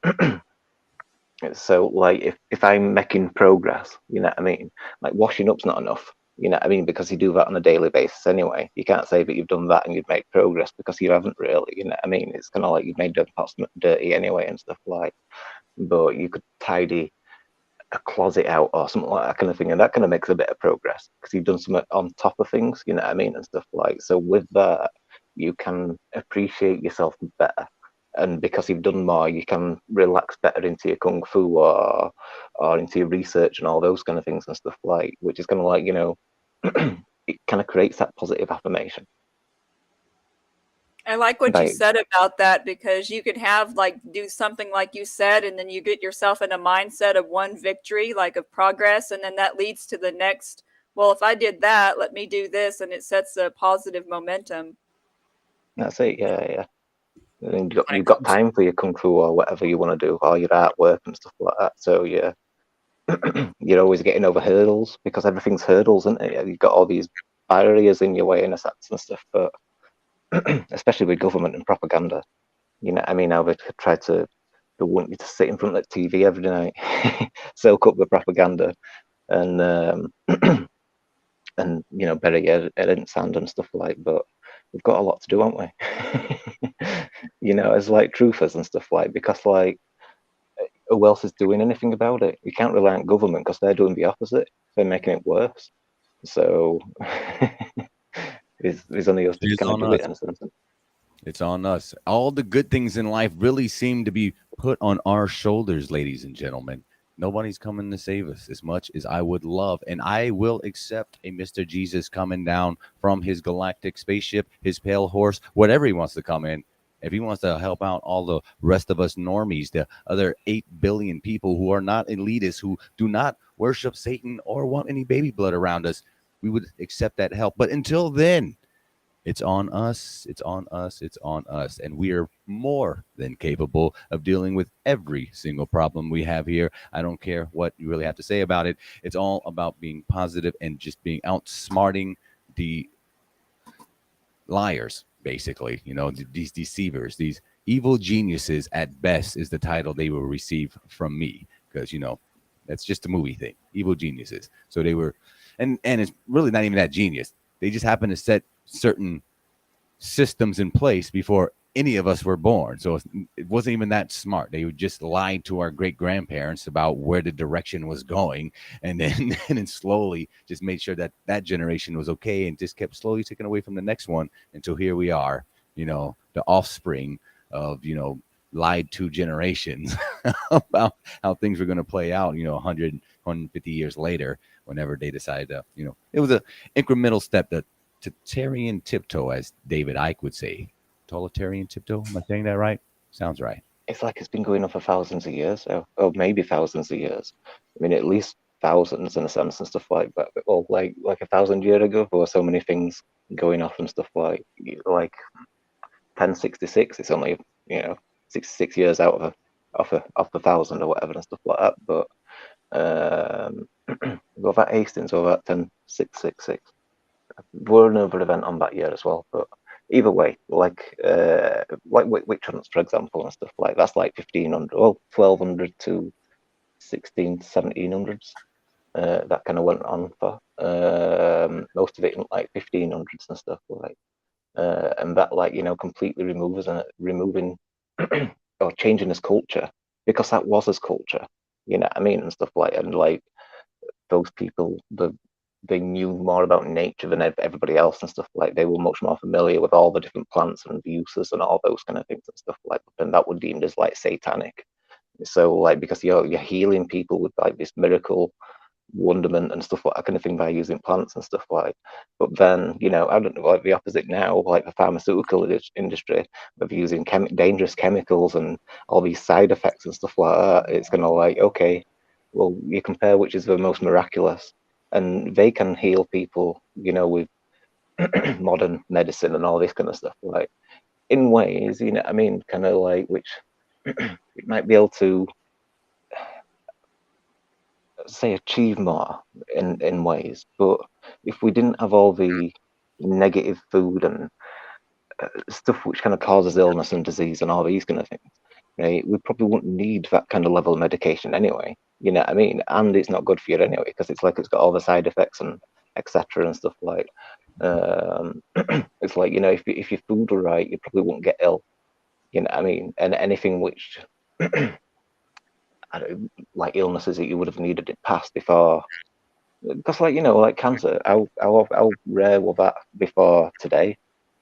Speaker 4: so if I'm making progress, you know what I mean, like washing up's not enough. You know what I mean? Because you do that on a daily basis anyway. You can't say that you've done that and you've made progress because you haven't really. You know what I mean? It's kind of like you've made the pots dirty anyway and stuff like. But you could tidy a closet out or something like that kind of thing, and that kind of makes a bit of progress because you've done something on top of things. You know what I mean? And stuff like. So with that, you can appreciate yourself better. And because you've done more, you can relax better into your kung fu or into your research and all those kind of things and stuff like, which is kind of like, it kind of creates that positive affirmation.
Speaker 3: I like what you said about that, because you could have do something like you said, and then you get yourself in a mindset of one victory, like of progress, and then that leads to the next. Well, if I did that, let me do this, and it sets a positive momentum.
Speaker 4: That's it. Yeah. And you've got time for your kung fu or whatever you want to do, or your artwork and stuff like that. So yeah, you're always getting over hurdles because everything's hurdles, isn't it? You've got all these barriers in your way in a sense and stuff. But especially with government and propaganda, you know, I mean, how they try to, they want you to sit in front of the TV every night, soak up the propaganda, and and bury your head in sand and stuff like. But we've got a lot to do, haven't we? As truthers and stuff like, because who else is doing anything about it? You can't rely on government because they're doing the opposite. They're making it worse. So there's only us to kind of do it in a sense.
Speaker 1: It's on us. All the good things in life really seem to be put on our shoulders, ladies and gentlemen. Nobody's coming to save us as much as I would love. And I will accept a Mr. Jesus coming down from his galactic spaceship, his pale horse, whatever he wants to come in. If he wants to help out all the rest of us normies, the other 8 billion people who are not elitists, who do not worship Satan or want any baby blood around us, we would accept that help. But until then, it's on us. It's on us. It's on us. And we are more than capable of dealing with every single problem we have here. I don't care what you really have to say about it. It's all about being positive and just being outsmarting the liars, basically. These deceivers, these evil geniuses at best is the title they will receive from me, because, that's just a movie thing. Evil geniuses. So they were, and it's really not even that genius. They just happen to set certain systems in place before any of us were born. So it wasn't even that smart. They would just lie to our great grandparents about where the direction was going, and then and then slowly just made sure that that generation was okay, and just kept slowly taking away from the next one until here we are, the offspring of, lied to generations about how things were going to play out, 100, 150 years later, whenever they decided to, it was a incremental step that totalitarian tiptoe, as David Icke would say. Totalitarian tiptoe? Am I saying that right? Sounds right.
Speaker 4: It's like it's been going on for thousands of years, or maybe thousands of years. I mean, at least thousands in a sense and stuff like that. Well, like 1,000 years ago, there were so many things going off and stuff like pen 66. It's only 66 years out of off the 1,000 or whatever and stuff like that. But go that Hastings or that 10666. We're another event on that year as well. But either way, like witch hunts, for example, and stuff like that's like 1,500, 1,200 to 1700s. That kind of went on for most of it in like 1,500s and stuff like, and that completely removing or changing his culture, because that was his culture, and stuff like, and like those people, they knew more about nature than everybody else and stuff like. They were much more familiar with all the different plants and the uses and all those kind of things and stuff like, and that were deemed as like satanic. So like, because you're healing people with like this miracle wonderment and stuff like that kind of thing by using plants and stuff like. But then I don't know, like the opposite now, like the pharmaceutical industry of using dangerous chemicals and all these side effects and stuff like that. It's kind of like, okay, well, you compare which is the most miraculous, and they can heal people with modern medicine and all this kind of stuff, like in ways, kind of like which it might be able to say achieve more in ways. But if we didn't have all the negative food and stuff which kind of causes illness and disease and all these kind of things, right, we probably wouldn't need that kind of level of medication anyway. And it's not good for you anyway, because it's like it's got all the side effects and etc. and stuff like. It's like, if your food were right, you probably wouldn't get ill. And anything which like illnesses that you would have needed it past before, because like cancer, how rare was that before today?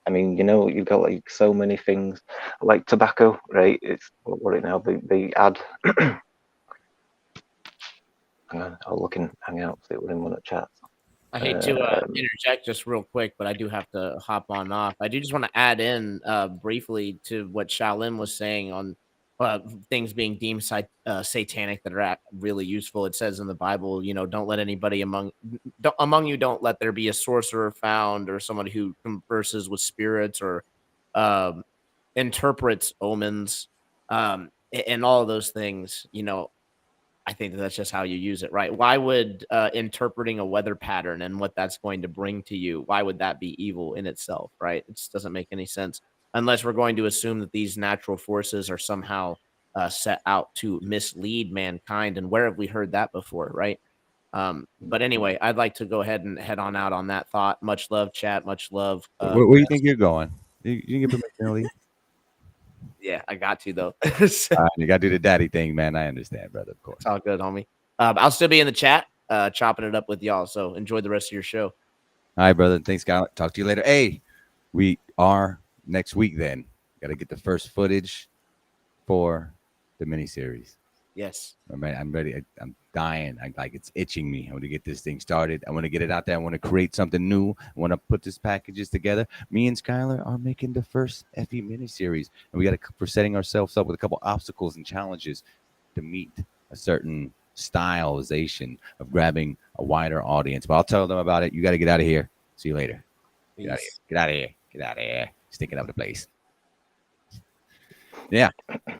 Speaker 4: You've got like so many things, like tobacco, right? It's what it now, they add hang on, I'll look and hang out, see what in one of the chats.
Speaker 2: I hate to interject just real quick, but I do have to hop on off. I do just want to add in briefly to what Shaolin was saying on things being deemed satanic that are really useful. It says in the Bible, don't let anybody among you, don't let there be a sorcerer found, or someone who converses with spirits, or interprets omens, and all of those things. I think that's just how you use it, right? Why would interpreting a weather pattern and what that's going to bring to you, why would that be evil in itself, right? It just doesn't make any sense, unless we're going to assume that these natural forces are somehow set out to mislead mankind. And where have we heard that before, right? But anyway, I'd like to go ahead and head on out on that thought. Much love, chat. Much love.
Speaker 1: Where do you think you're going? You can get permission to leave.
Speaker 2: Yeah, I got to, though.
Speaker 1: You got to do the daddy thing, man. I understand, brother, of course.
Speaker 2: It's all good, homie. I'll still be in the chat, chopping it up with y'all. So enjoy the rest of your show.
Speaker 1: All right, brother. Thanks, Scott. Talk to you later. Hey, we are next week then. Got to get the first footage for the miniseries.
Speaker 2: Yes.
Speaker 1: I'm ready. I'm dying. It's itching me. I want to get this thing started. I want to get it out there. I want to create something new. I want to put this packages together. Me and Skylar are making the first FE miniseries, and we're setting ourselves up with a couple obstacles and challenges to meet a certain stylization of grabbing a wider audience. But I'll tell them about it. You got to get out of here. See you later. Get out of here. Get out of here. Get out of here. Stinking up the place. Yeah,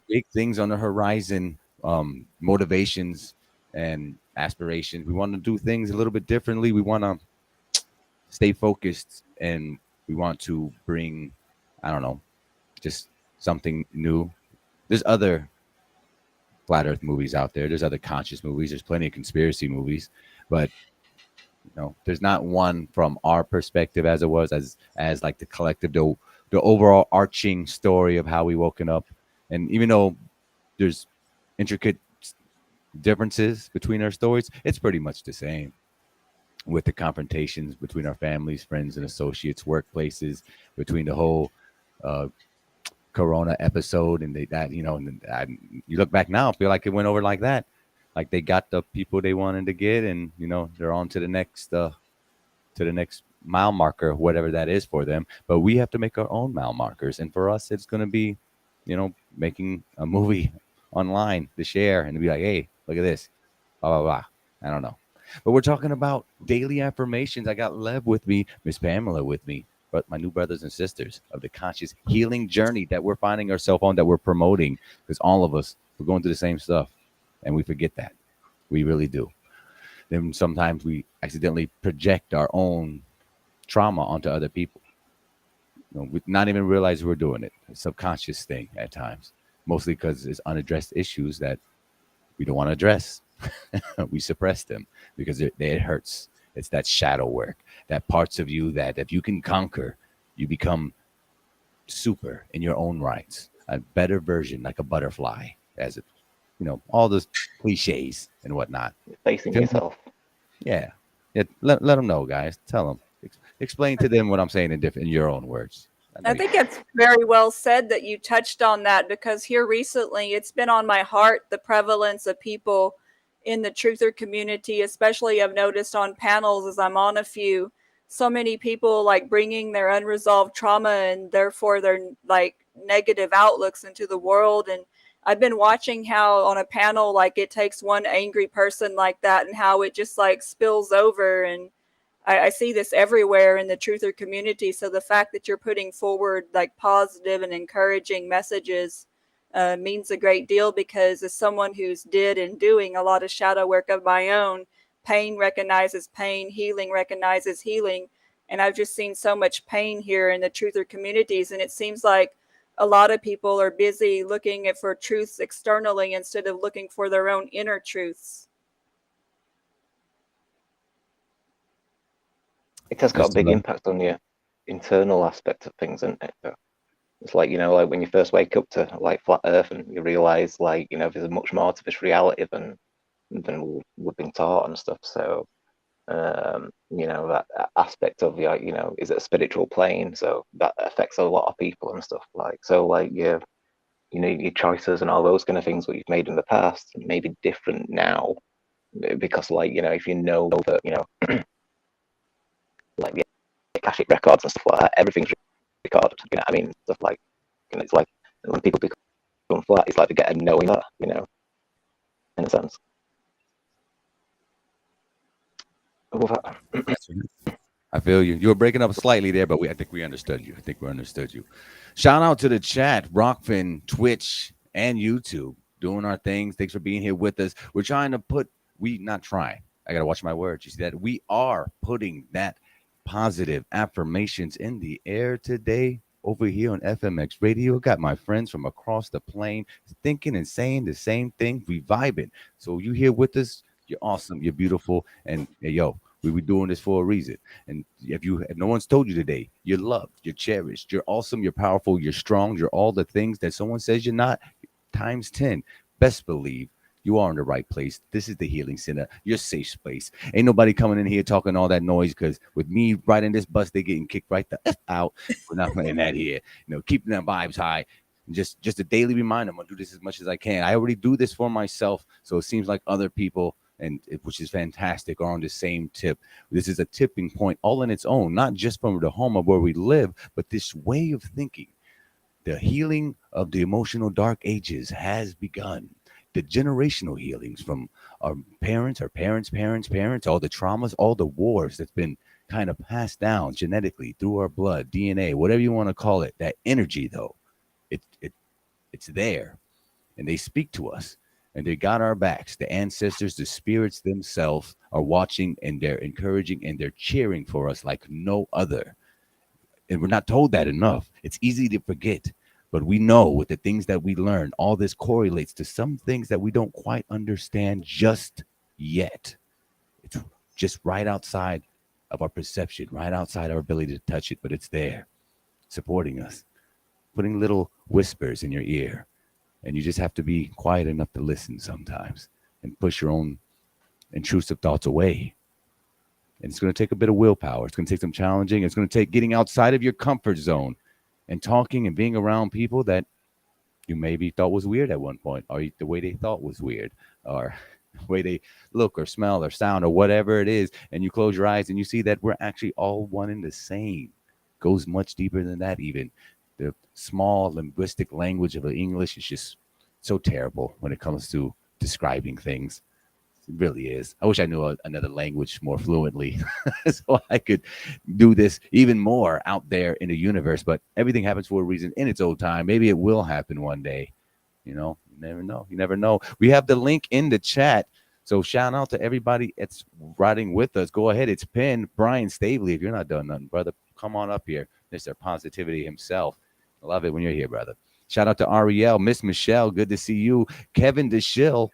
Speaker 1: big things on the horizon. Motivations and aspirations. We want to do things a little bit differently. We want to stay focused, and we want to bring, I don't know, just something new. There's other flat earth movies out there. There's other conscious movies. There's plenty of conspiracy movies, but there's not one from our perspective as it was as like the collective, the overall arching story of how we woken up. And even though there's intricate differences between our stories, it's pretty much the same, with the confrontations between our families, friends, and associates, workplaces, between the whole Corona episode and you look back now, feel like it went over like that, like they got the people they wanted to get, and they're on to the next mile marker, whatever that is for them. But we have to make our own mile markers, and for us, it's going to be making a movie online to share and to be like, hey, look at this, blah, blah, blah. I don't know. But we're talking about daily affirmations. I got Lev with me, Miss Pamela with me. but my new brothers and sisters of the conscious healing journey that we're finding ourselves on, that we're promoting, because all of us, we're going through the same stuff, and we forget that. We really do. Then sometimes we accidentally project our own trauma onto other people. We not even realize we're doing it. It's a subconscious thing at times, mostly because it's unaddressed issues that we don't want to address. We suppress them because it hurts. It's that shadow work, that parts of you that if you can conquer, you become super in your own rights, a better version, like a butterfly, as it, all those cliches and whatnot.
Speaker 4: Facing
Speaker 1: Feel me?
Speaker 4: yourself.
Speaker 1: Yeah. Let them know, guys. Tell them. Explain to them what I'm saying in your own words.
Speaker 3: I think it's very well said that you touched on that, because here recently it's been on my heart, the prevalence of people in the truther community, especially I've noticed on panels as I'm on a few, so many people like bringing their unresolved trauma and therefore their like negative outlooks into the world. And I've been watching how on a panel, like it takes one angry person like that and how it just like spills over. And I see this everywhere in the truther community. So the fact that you're putting forward like positive and encouraging messages means a great deal, because as someone who's did and doing a lot of shadow work of my own, pain recognizes pain, healing recognizes healing. And I've just seen so much pain here in the truther communities. And it seems like a lot of people are busy looking for truths externally instead of looking for their own inner truths.
Speaker 4: It has got a
Speaker 1: Just to
Speaker 4: big
Speaker 1: let
Speaker 4: impact on your internal aspect of things, and it's like, like when you first wake up to like flat Earth, and you realize like there's much more to this reality than we've been taught and stuff. So that aspect of is it a spiritual plane? So that affects a lot of people and stuff. Like, so like your your choices and all those kind of things what you've made in the past may be different now, because like if you know that like the Akashic records and stuff like that, everything's recorded. You know what I mean? Stuff like, it's like when people become flat, it's like they get a knowing that, in a sense.
Speaker 1: I feel you. You were breaking up slightly there, but I think we understood you. I think we understood you. Shout out to the chat, Rockfin, Twitch, and YouTube, doing our things. Thanks for being here with us. We're trying to not trying. I got to watch my words. You see that? We are putting that positive affirmations in the air today over here on FMX Radio. Got my friends from across the plane thinking and saying the same thing. We vibing. So you here with us? You're awesome. You're beautiful. And hey, yo, we were doing this for a reason. And if no one's told you today, you're loved, you're cherished, you're awesome, you're powerful, you're strong, you're all the things that someone says you're not, times 10. Best believe you are in the right place. This is the Healing Center, your safe space. Ain't nobody coming in here talking all that noise, because with me riding this bus, they getting kicked right the F out. We're not playing that here. Keeping them vibes high. Just a daily reminder, I'm going to do this as much as I can. I already do this for myself, so it seems like other people, which is fantastic, are on the same tip. This is a tipping point all in its own, not just from the home of where we live, but this way of thinking. The healing of the emotional dark ages has begun. The generational healings from our parents, parents, all the traumas, all the wars that's been kind of passed down genetically through our blood, DNA, whatever you want to call it. That energy, though, it's there, and they speak to us, and they got our backs. The ancestors, the spirits themselves are watching, and they're encouraging, and they're cheering for us like no other. And we're not told that enough. It's easy to forget, but we know with the things that we learn, all this correlates to some things that we don't quite understand just yet. It's just right outside of our perception, right outside our ability to touch it, but it's there, supporting us, putting little whispers in your ear. And you just have to be quiet enough to listen sometimes and push your own intrusive thoughts away. And it's going to take a bit of willpower. It's going to take some challenging. It's going to take getting outside of your comfort zone and talking and being around people that you maybe thought was weird at one point, or the way they thought was weird, or the way they look or smell or sound or whatever it is. And you close your eyes and you see that we're actually all one and the same. Goes much deeper than that even. The small linguistic language of the English is just so terrible when it comes to describing things. It really is. I wish I knew another language more fluently so I could do this even more out there in the universe. But everything happens for a reason in its own time. Maybe it will happen one day. You never know. You never know. We have the link in the chat. So shout out to everybody that's riding with us. Go ahead. It's pinned. Brian Stavely, if you're not done nothing, brother, come on up here. Mr. Positivity himself. I love it when you're here, brother. Shout out to Ariel, Miss Michelle. Good to see you. Kevin DeShill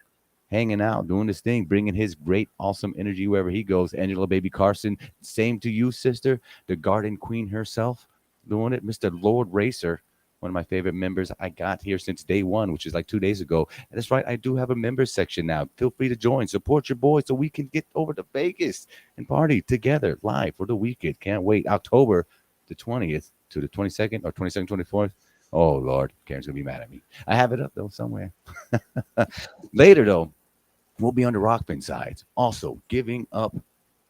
Speaker 1: hanging out, doing this thing, bringing his great, awesome energy wherever he goes. Angela Baby Carson, same to you, sister. The Garden Queen herself doing it. Mr. Lord Racer, one of my favorite members I got here since day one, which is like 2 days ago. And that's right, I do have a members section now. Feel free to join. Support your boys so we can get over to Vegas and party together live for the weekend. Can't wait. October the 20th to the 22nd or 22nd, 24th. Oh, Lord. Karen's going to be mad at me. I have it up, though, somewhere. Later, though, we'll be on the Rockfin sides. Also, giving up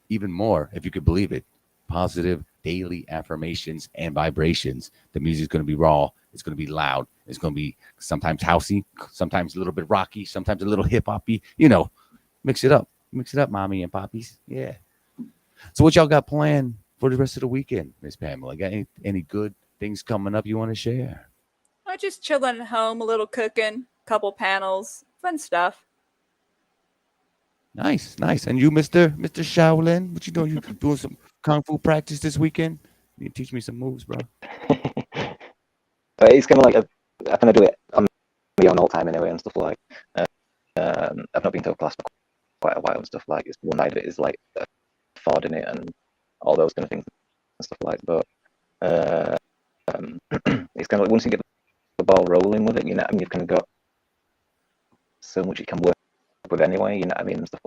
Speaker 1: even more, if you could believe it, positive daily affirmations and vibrations. The music's going to be raw. It's going to be loud. It's going to be sometimes housey, sometimes a little bit rocky, sometimes a little hip-hoppy. Mix it up. Mix it up, mommy and poppies. Yeah. So what y'all got planned for the rest of the weekend, Miss Pamela? Got any good things coming up you want to share?
Speaker 3: I'm just chilling at home, a little cooking, couple panels, fun stuff.
Speaker 1: Nice. And you, Mr. Shaolin, what you doing? You doing some kung fu practice this weekend? You teach me some moves, bro.
Speaker 4: It's kind of like I kind of do it on my own all the time anyway and stuff like. I've not been to a class for quite a while and stuff like. It's one side of it is like affording it and all those kind of things and stuff like. But it's kind of like once you get the ball rolling with it, you've kind of got so much you can work with anyway, and stuff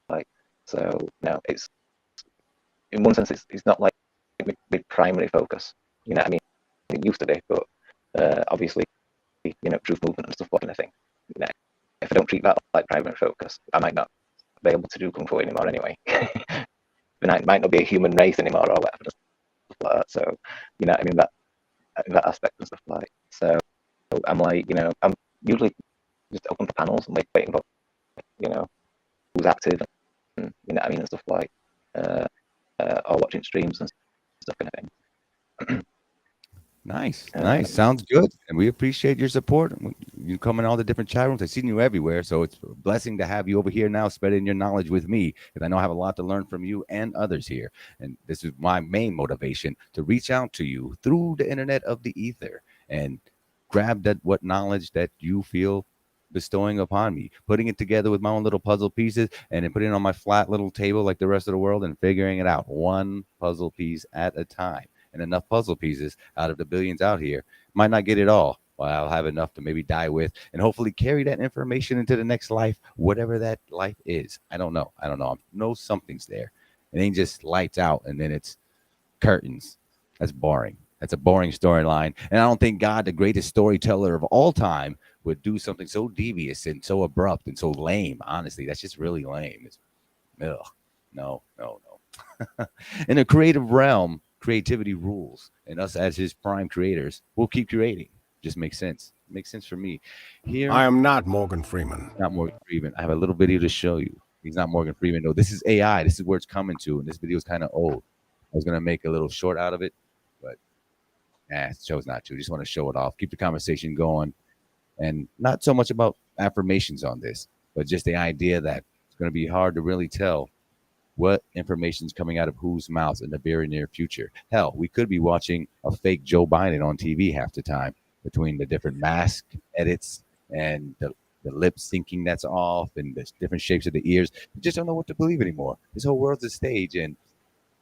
Speaker 4: like. So it's in one sense it's not like my primary focus, it used to be, but obviously truth movement and stuff like that thing. If I don't treat that like primary focus, I might not be able to do kung fu anymore anyway. It might not be a human race anymore or whatever, stuff like that. So that aspect and stuff like. So I'm like, I'm usually just open for panels and like waiting for who's active and and stuff like or watching streams and stuff kind of thing.
Speaker 1: Nice. Sounds good. And we appreciate your support. You come in all the different chat rooms. I've seen you everywhere. So it's a blessing to have you over here now spreading your knowledge with me. Because I know I have a lot to learn from you and others here. And this is my main motivation, to reach out to you through the internet of the ether and grab what knowledge that you feel bestowing upon me, putting it together with my own little puzzle pieces, and then putting it on my flat little table like the rest of the world and figuring it out one puzzle piece at a time. And enough puzzle pieces out of the billions out here. Might not get it all, but I'll have enough to maybe die with and hopefully carry that information into the next life, whatever that life is. I don't know. I know something's there. It ain't just lights out and then it's curtains. That's boring. That's a boring storyline. And I don't think God, the greatest storyteller of all time, would do something so devious and so abrupt and so lame. Honestly, that's just really lame. No. In the creative realm, creativity rules, and us as his prime creators will keep creating. Just makes sense. Makes sense for me. Here,
Speaker 5: I am not Morgan Freeman.
Speaker 1: Not Morgan Freeman. I have a little video to show you. He's not Morgan Freeman. No, this is AI. This is where it's coming to, and this video is kind of old. I was gonna make a little short out of it, but chose not to. Just want to show it off, keep the conversation going, and not so much about affirmations on this, but just the idea that it's gonna be hard to really tell what information is coming out of whose mouths in the very near future. Hell, we could be watching a fake Joe Biden on TV half the time between the different mask edits and the lip syncing that's off and the different shapes of the ears. You just don't know what to believe anymore. This whole world's a stage, and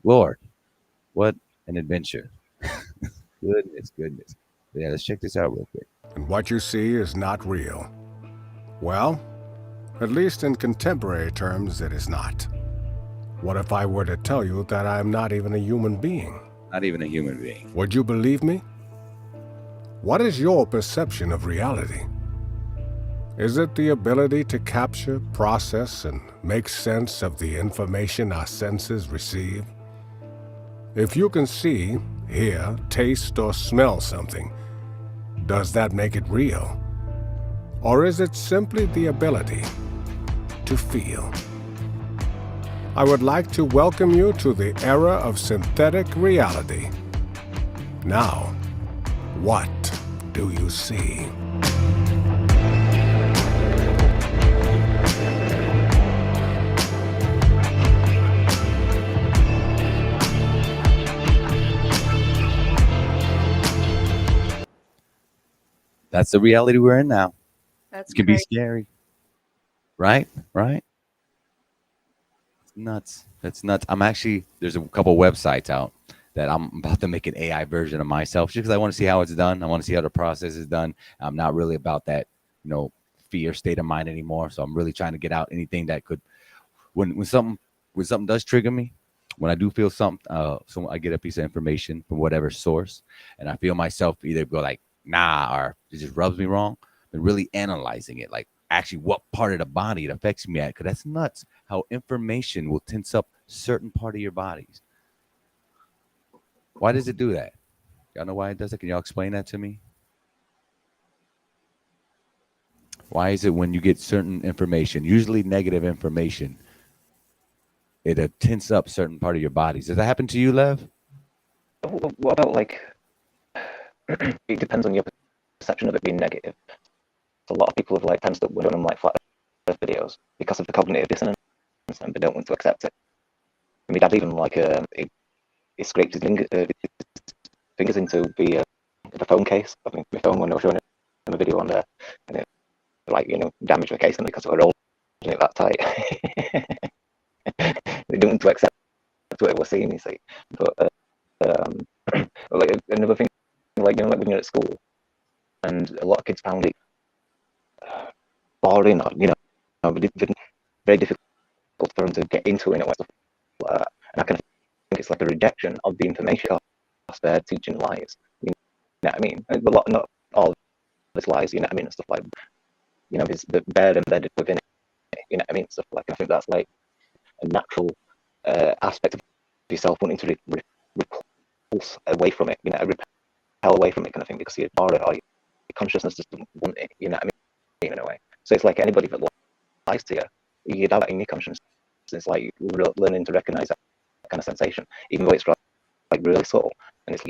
Speaker 1: Lord, what an adventure. Goodness. Yeah, let's check this out real quick.
Speaker 5: And what you see is not real. Well, at least in contemporary terms, it is not. What if I were to tell you that I am not even a human being?
Speaker 1: Not even a human being.
Speaker 5: Would you believe me? What is your perception of reality? Is it the ability to capture, process, and make sense of the information our senses receive? If you can see, hear, taste, or smell something, does that make it real? Or is it simply the ability to feel? I would like to welcome you to the era of synthetic reality. Now, what do you see?
Speaker 1: That's the reality we're in now.
Speaker 3: That's
Speaker 1: It can be
Speaker 3: crazy.
Speaker 1: scary. Right? Right? It's nuts. That's nuts. I'm actually there's a couple websites out that I'm about to make an AI version of myself just because I want to see how it's done. I want to see how the process is done. I'm not really about that, you know, fear state of mind anymore. So I'm really trying to get out anything that could when something does trigger me, when I do feel something, so I get a piece of information from whatever source, and I feel myself either go like nah or it just rubs me wrong, but really analyzing it, like actually what part of the body it affects me at, because that's nuts. How information will tense up certain part of your bodies. Why does it do that? Y'all know why it does it? Can y'all explain that to me? Why is it when you get certain information, usually negative information, it tense up certain part of your bodies? Does that happen to you, Lev?
Speaker 4: What about like it depends on your perception of it being negative. So a lot of people have like tensed up when on like flat earth videos because of the cognitive dissonance and they don't want to accept it. And my dad even like he scraped his fingers into the phone case. I think my phone when I was showing him a video on there, and it like damaged the case and because we were holding it that tight. They don't want to accept what we're seeing, you see. But like another thing, like like when you're at school, and a lot of kids found it boring, or very difficult for them to get into it and stuff like that. And I kind of think it's like a rejection of the information because they're teaching lies. You know what I mean? A lot, not all of it's lies. You know what I mean? And stuff like it's they're embedded within it. You know what I mean? Stuff like I think that's like a natural aspect of yourself wanting to repulse away from it. Repel away from it kind of thing because you're bored or your consciousness just doesn't want it. You know what I mean? In a way. So it's like anybody that lies to you, you'd have that in your consciousness. It's like learning to recognize that kind of sensation, even though it's like really subtle. And it's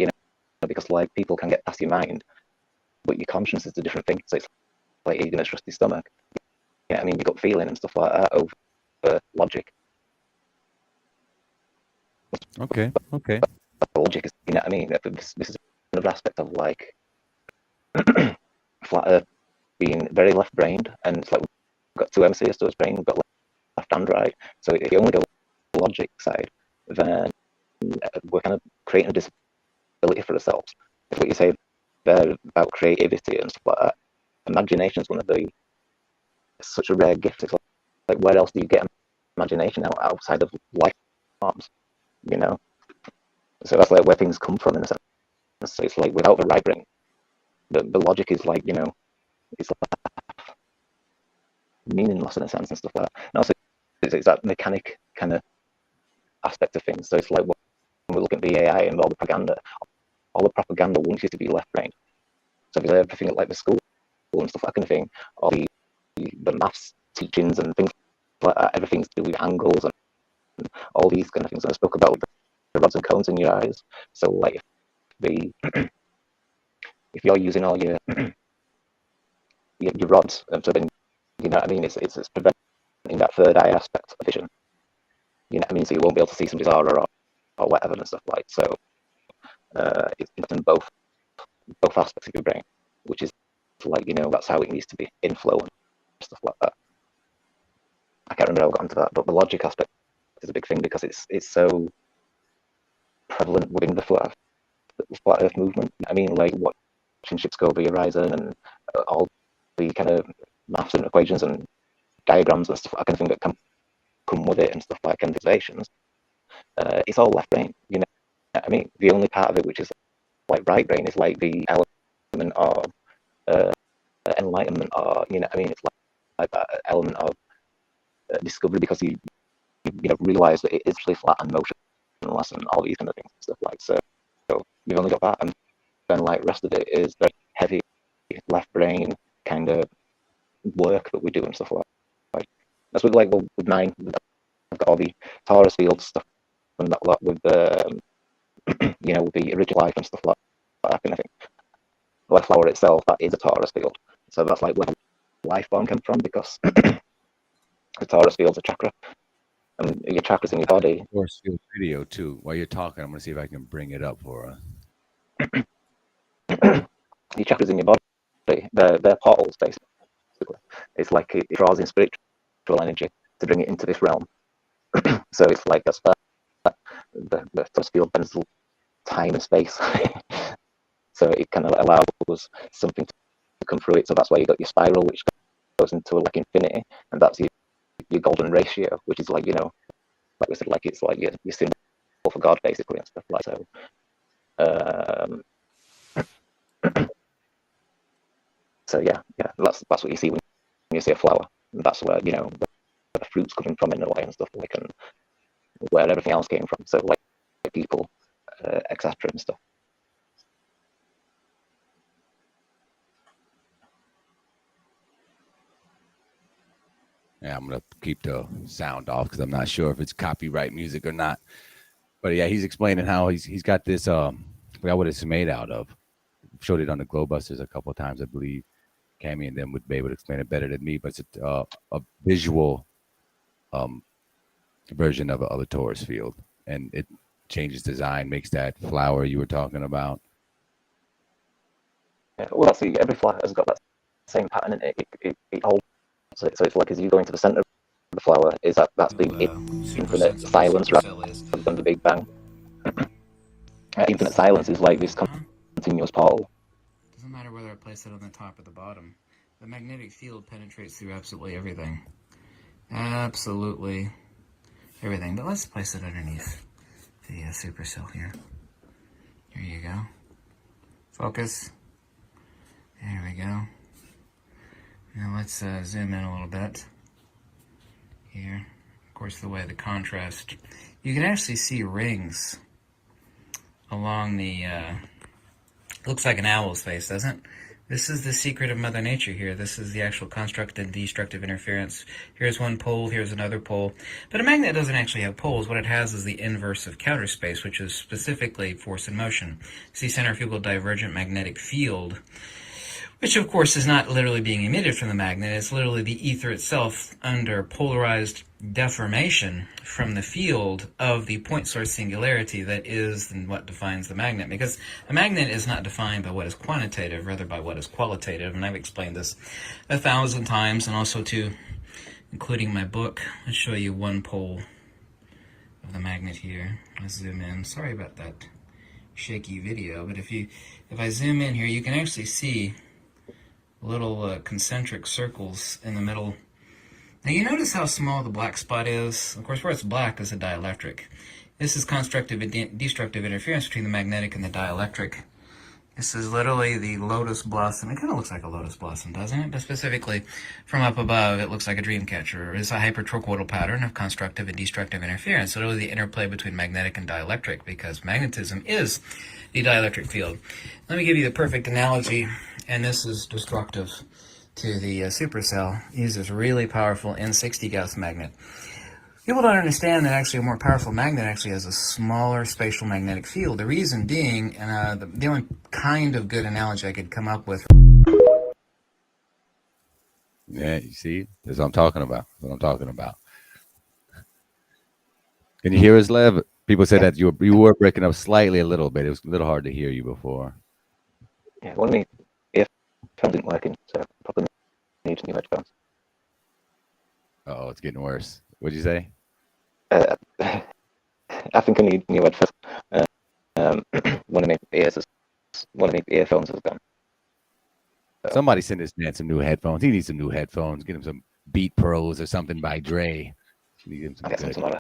Speaker 4: because like people can get past your mind, but your conscience is a different thing. So it's like you're gonna trust your stomach. You know what I mean? You got feeling and stuff like that over logic.
Speaker 1: Okay. Okay.
Speaker 4: Logic is, you know what I mean? This is another aspect of like flat Earth being very left-brained, and it's like we've got two hemispheres to its brain, we've got left and right. So if you only go logic side, then we're kind of creating a disability for ourselves. It's what you say there about creativity and stuff like that. Imagination is one of such a rare gift. It's like where else do you get imagination outside of life forms? You know, so that's like where things come from in a sense. So it's like without the right brain, the logic is like it's like meaningless in a sense and stuff like that. And also, it's that mechanic kind of aspect of things. So it's like when we look at the AI and all the propaganda wants you to be left-brained. So if everything at like the school and stuff, that kind of thing, all the maths teachings and things like that, everything's to do with angles and all these kind of things. And I spoke about the rods and cones in your eyes. So like if you're using all your rods, so then you know what I mean. It's preventing that third eye aspect of vision. You know what I mean. So you won't be able to see somebody's aura or whatever and stuff like. So it's in both aspects of your brain, which is like that's how it needs to be in flow and stuff like that. I can't remember how I got into that, but the logic aspect is a big thing because it's so prevalent within the flat Earth movement. I mean, like watching ships go over the horizon and all the kind of maths and equations and diagrams and stuff, that kind of thing that can come with it and stuff like visualizations. It's all left brain. You know what I mean? The only part of it which is like right brain is like the element of enlightenment, or you know what I mean? It's like that element of discovery because you realize that it is really flat and motionless and all these kind of things and stuff like so you've only got that, and then like the rest of it is very heavy left brain kind of work that we do and stuff like that's with like with mine got all the Taurus field stuff and that lot with you know, with the original life and stuff like that. And I think the flower itself, that is a Taurus field. So that's like where life form came from, because the Taurus field's a chakra, and your chakras in your body.
Speaker 1: Force field video too. While you're talking, I'm gonna see if I can bring it up for us.
Speaker 4: Your chakras in your body, they're portals basically. It's like it draws in spiritual energy to bring it into this realm. So it's like that's the Taurus field bends time and space. So it kind of allows something to come through it. So that's why you got your spiral, which goes into like infinity, and that's your golden ratio, which is like, you know, like we said, like it's like your symbol for God basically and stuff like so. So yeah, that's what you see when you see a flower. And that's where, you know, where the fruit's coming from in a way and stuff like, and where everything else came from. So like people, etc. and stuff.
Speaker 1: Yeah, I'm gonna keep the sound off because I'm not sure if it's copyright music or not. But yeah, he's explaining how he's got this. I forgot what it's made out of. Showed it on the Glowbusters a couple of times, I believe. Cammy and them would be able to explain it better than me. But it's a visual version of a Taurus field, and it changes design, makes that flower you were talking about.
Speaker 4: Yeah, well, that's every flower has got that same pattern in it. It holds it. So it's like as you go into the center of the flower, that's the infinite silence rather than the Big Bang. Infinite silence is like this continuous portal.
Speaker 6: Doesn't matter whether I place it on the top or the bottom. The magnetic field penetrates through absolutely everything. Absolutely everything. But let's place it underneath the supercell here. Here you go. Focus. There we go. Now let's zoom in a little bit here. Of course, the way the contrast, you can actually see rings along the looks like an owl's face, doesn't it? This is the secret of Mother Nature here. This is the actual constructive and destructive interference. Here's one pole, here's another pole. But a magnet doesn't actually have poles. What it has is the inverse of counter space, which is specifically force and motion. See centrifugal divergent magnetic field, which of course is not literally being emitted from the magnet. It's literally the ether itself under polarized deformation from the field of the point source singularity that is what defines the magnet. Because a magnet is not defined by what is quantitative, rather by what is qualitative. And I've explained this 1,000 times, and also too, including my book. Let's show you one pole of the magnet here. Let's zoom in. Sorry about that shaky video, but if I zoom in here, you can actually see little concentric circles in the middle. Now you notice how small the black spot is? Of course, where it's black is a dielectric. This is constructive and destructive interference between the magnetic and the dielectric. This is literally the lotus blossom. It kind of looks like a lotus blossom, doesn't it? But specifically, from up above, it looks like a dream catcher. It's a hypertrochoidal pattern of constructive and destructive interference. So literally the interplay between magnetic and dielectric, because magnetism is the dielectric field. Let me give you the perfect analogy, and this is destructive to the supercell. It uses really powerful N60 Gauss magnet. People don't understand that actually a more powerful magnet actually has a smaller spatial magnetic field. The reason being, and the only kind of good analogy I could come up with.
Speaker 1: Yeah, you see, that's what I'm talking about. That's what I'm talking about. Can you hear us, Lev? People said that you were breaking up slightly a little bit. It was a little hard to hear you before.
Speaker 4: Yeah, one of my earphones isn't working, so I probably need new headphones.
Speaker 1: Oh, it's getting worse. What'd you say?
Speaker 4: I think I need new headphones. One of my earphones has gone. So.
Speaker 1: Somebody send this man some new headphones. He needs some new headphones. Get him some Beat Pros or something by Dre. Need him some
Speaker 4: I'll get some tomorrow.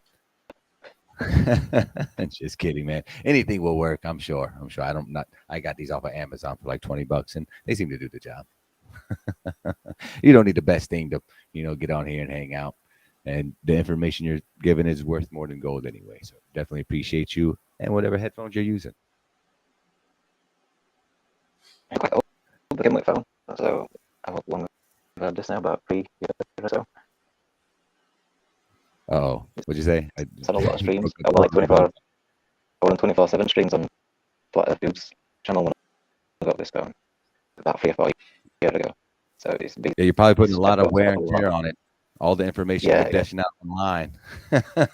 Speaker 1: Just kidding, man. Anything will work. I'm sure. I got these off of Amazon for like $20, and they seem to do the job. You don't need the best thing to, get on here and hang out. And the information you're giving is worth more than gold anyway. So definitely appreciate you and whatever headphones you're using.
Speaker 4: I'm quite old again with phone, so I've long had this now about 3 years or so.
Speaker 1: Oh, what'd you say?
Speaker 4: It's had a lot of streams.
Speaker 1: broke
Speaker 4: Got like
Speaker 1: broke up.
Speaker 4: 24/7 streams on Flat Earth Dude's channel when I got this going about 3 or 4 years ago. So it's big.
Speaker 1: Yeah, you're probably putting
Speaker 4: It's
Speaker 1: a lot of
Speaker 4: definitely
Speaker 1: wear
Speaker 4: got a
Speaker 1: and
Speaker 4: lot.
Speaker 1: tear on it. All the information
Speaker 4: Yeah,
Speaker 1: you're
Speaker 4: yeah.
Speaker 1: dishing out online.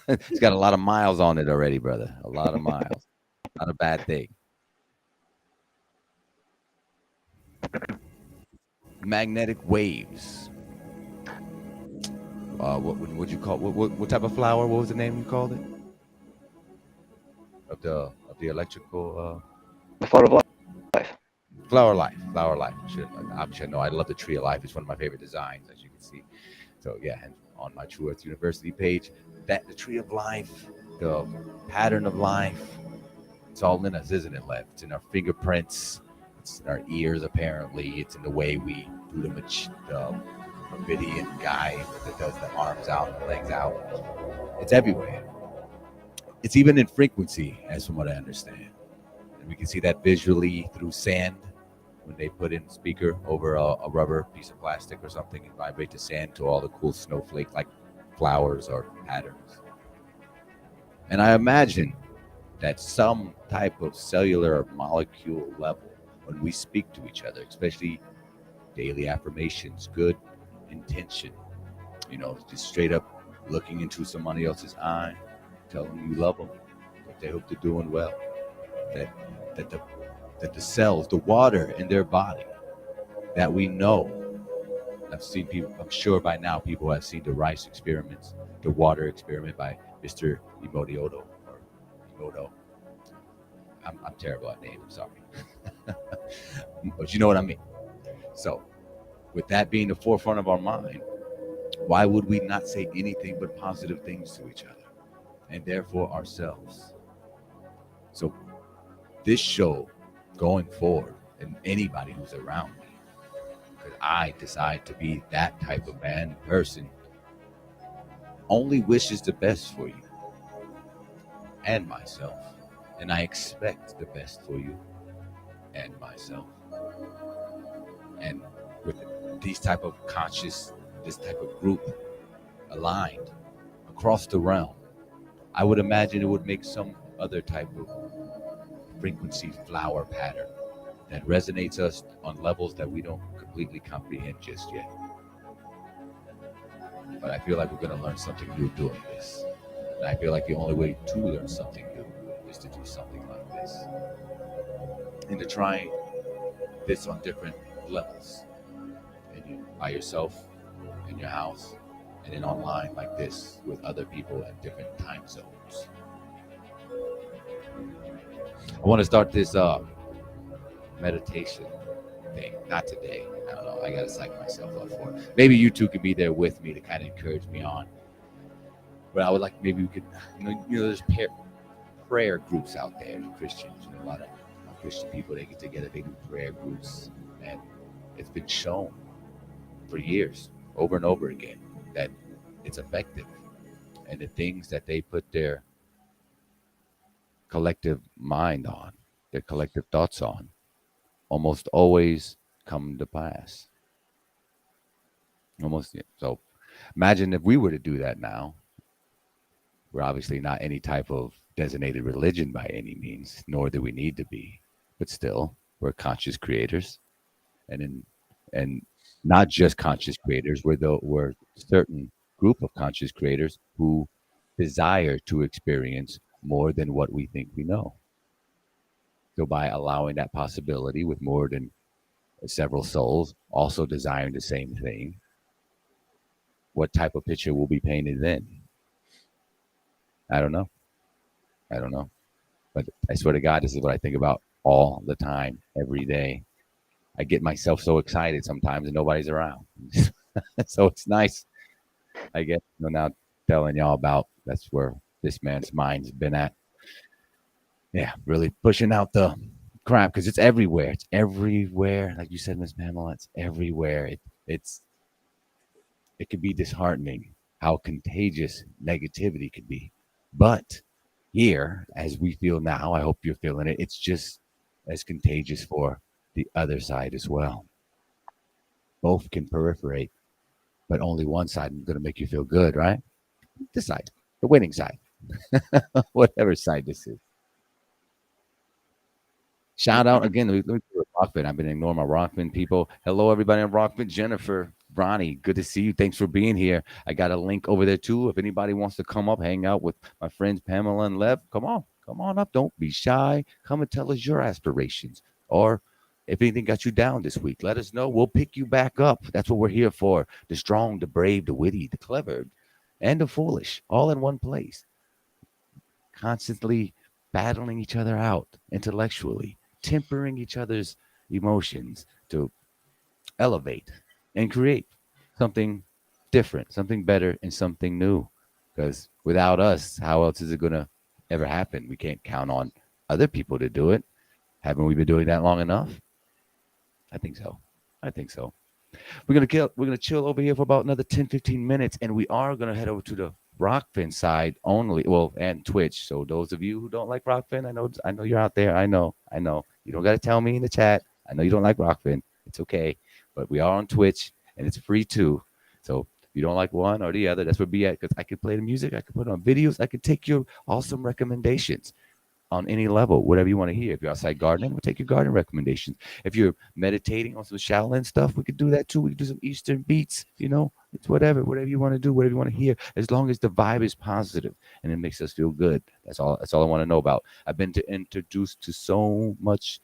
Speaker 1: It's got a lot of miles on it already, brother. A lot of miles. Not a bad thing. Magnetic waves. What would you call what type of flower? What was the name you called it? Of the electrical
Speaker 4: The Flower of Life.
Speaker 1: flower life. Flower life. Obviously I know I love the tree of life. It's one of my favorite designs, as you can see. So yeah, and on my True Earth University page, that the tree of life, the pattern of life, it's all in us, isn't it, Lev? It's in our fingerprints, it's in our ears, apparently. It's in the way we do the Meridian guy that does the arms out and the legs out. It's everywhere. It's even in frequency, as from what I understand. And we can see that visually through sand when they put in speaker over a rubber piece of plastic or something and vibrate the sand to all the cool snowflake like flowers or patterns. And I imagine that some type of cellular or molecule level, when we speak to each other, especially daily affirmations, good intention, just straight up looking into somebody else's eye, telling them you love them, that they hope they're doing well, that that the that the cells, the water in their body, that we know. I've seen people. I'm sure by now people have seen the rice experiments, the water experiment by Mr. Emoto or Emoto. I'm terrible at names. I'm sorry, but you know what I mean. So, with that being the forefront of our mind, why would we not say anything but positive things to each other and therefore ourselves? So, this show going forward, and anybody who's around me, because I decide to be that type of man, person, only wishes the best for you and myself. And I expect the best for you and myself. And with these type of this type of group aligned across the realm, I would imagine it would make some other type of frequency flower pattern that resonates us on levels that we don't completely comprehend just yet. But I feel like we're going to learn something new doing this. And I feel like the only way to learn something new is to do something like this. And to try this on different levels. By yourself, in your house, and then online like this with other people at different time zones. I want to start this meditation thing. Not today. I don't know. I got to psych myself up for it. Maybe you two could be there with me to kind of encourage me on. But I would like maybe we could, there's prayer groups out there, Christians. A lot of Christian people, they get together, they do prayer groups. And it's been shown for years, over and over again, that it's effective. And the things that they put their collective mind on, their collective thoughts on, almost always come to pass. So imagine if we were to do that now. We're obviously not any type of designated religion by any means, nor do we need to be. But still, we're conscious creators. And not just conscious creators, we're certain group of conscious creators who desire to experience more than what we think we know. So by allowing that possibility with more than several souls also desiring the same thing, what type of picture will be painted then? I don't know. But I swear to God, this is what I think about all the time, every day. I get myself so excited sometimes and nobody's around. So it's nice, I guess, now telling y'all about that's where this man's mind's been at. Yeah, really pushing out the crap because it's everywhere. It's everywhere. Like you said, Miss Pamela, it's everywhere. It can be disheartening how contagious negativity can be. But here, as we feel now, I hope you're feeling it, it's just as contagious for the other side as well. Both can proliferate, but only one side is going to make you feel good, right? This side, the winning side, whatever side this is. Shout out again. Let me do a Rockfin. I've been ignoring my Rockfin people. Hello, everybody in Rockfin. Jennifer, Ronnie, good to see you. Thanks for being here. I got a link over there too. If anybody wants to come up, hang out with my friends Pamela and Lev, come on up. Don't be shy. Come and tell us your aspirations. Or if anything got you down this week, let us know. We'll pick you back up. That's what we're here for. The strong, the brave, the witty, the clever, and the foolish, all in one place. Constantly battling each other out intellectually, tempering each other's emotions to elevate and create something different, something better, and something new. Because without us, how else is it going to ever happen? We can't count on other people to do it. Haven't we been doing that long enough? I think so. I think so. We're gonna chill over here for about another 10, 15 minutes, and we are gonna head over to the Rockfin side only. Well, and Twitch. So those of you who don't like Rockfin, I know you're out there. I know. You don't gotta tell me in the chat. I know you don't like Rockfin. It's okay. But we are on Twitch and it's free too. So if you don't like one or the other, that's where be at, because I could play the music, I could put on videos, I could take your awesome recommendations on any level, whatever you want to hear. If you're outside gardening, we'll take your garden recommendations. If you're meditating on some Shaolin stuff, we could do that too. We could do some Eastern beats, it's whatever you want to do, whatever you want to hear, as long as the vibe is positive and it makes us feel good. That's all I want to know about. I've been introduced to so much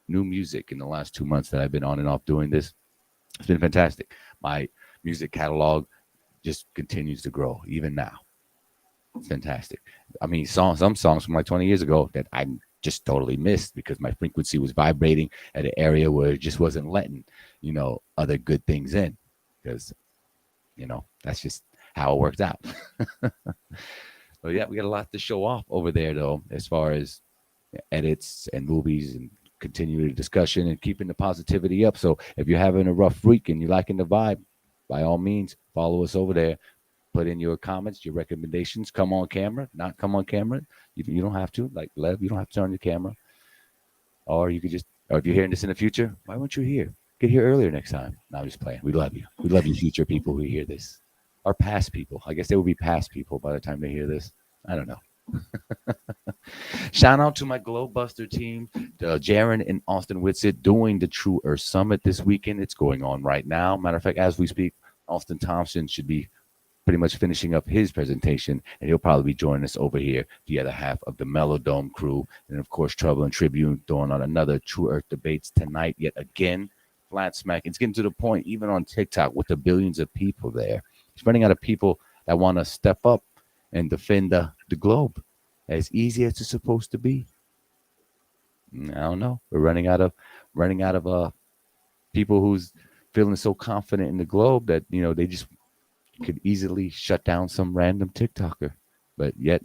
Speaker 1: new music in the last 2 months that I've been on and off doing this. It's been fantastic. My music catalog just continues to grow even now. It's fantastic. I mean, some songs from like 20 years ago that I just totally missed because my frequency was vibrating at an area where it just wasn't letting, other good things in. Because, that's just how it worked out. But yeah, we got a lot to show off over there, though, as far as edits and movies and continuing discussion and keeping the positivity up. So if you're having a rough week and you're liking the vibe, by all means, follow us over there. Put in your comments, your recommendations. Come on camera, not come on camera. You don't have to. Like Lev, you don't have to turn on your camera. Or you could or if you're hearing this in the future, why weren't you here? Get here earlier next time. No, I'm just playing. We love you. We love you, future people who hear this. Or past people. I guess they will be past people by the time they hear this. I don't know. Shout out to my Globebuster team, Jaron and Austin Whitsitt, doing the True Earth Summit this weekend. It's going on right now. Matter of fact, as we speak, Austin Thompson should be pretty much finishing up his presentation, and he'll probably be joining us over here, the other half of the Melodome crew. And of course, Trouble and Tribune doing on another True Earth debates tonight, yet again, flat smack. It's getting to the point, even on TikTok, with the billions of people there. It's running out of people that want to step up and defend the globe as easy as it's supposed to be. I don't know. We're running out of people who's feeling so confident in the globe that they just could easily shut down some random TikToker. But yet,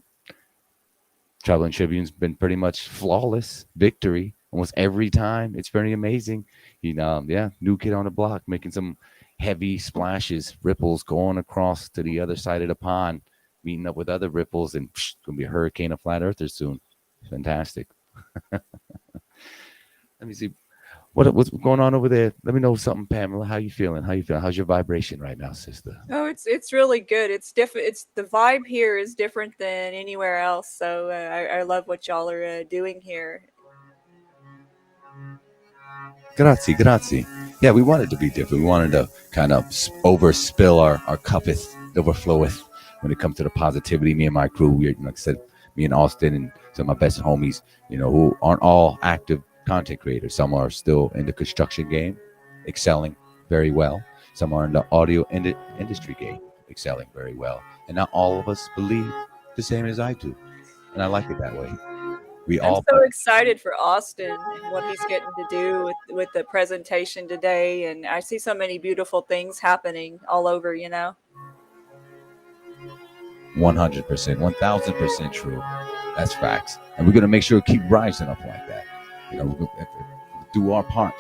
Speaker 1: Travel and Tribune's been pretty much flawless victory almost every time. It's pretty amazing. New kid on the block making some heavy splashes, ripples going across to the other side of the pond, meeting up with other ripples, and gonna be a hurricane of flat earthers soon. Fantastic. Let me see. What's going on over there? Let me know something, Pamela. How you feeling? How's your vibration right now, sister?
Speaker 3: Oh, it's really good. It's different. It's the vibe here is different than anywhere else. So I love what y'all are doing here.
Speaker 1: Grazie. Yeah, we wanted to be different. We wanted to kind of overspill our cuppeth, overfloweth when it comes to the positivity. Me and my crew, like I said, me and Austin and some of my best homies, who aren't all active content creators. Some are still in the construction game, excelling very well. Some are in the audio industry game, excelling very well. And not all of us believe the same as I do. And I like it that way.
Speaker 3: I'm so excited for Austin and what he's getting to do with the presentation today. And I see so many beautiful things happening all over,
Speaker 1: 100%, 1000% true. That's facts. And we're going to make sure to keep rising up like that. We're going to do our part,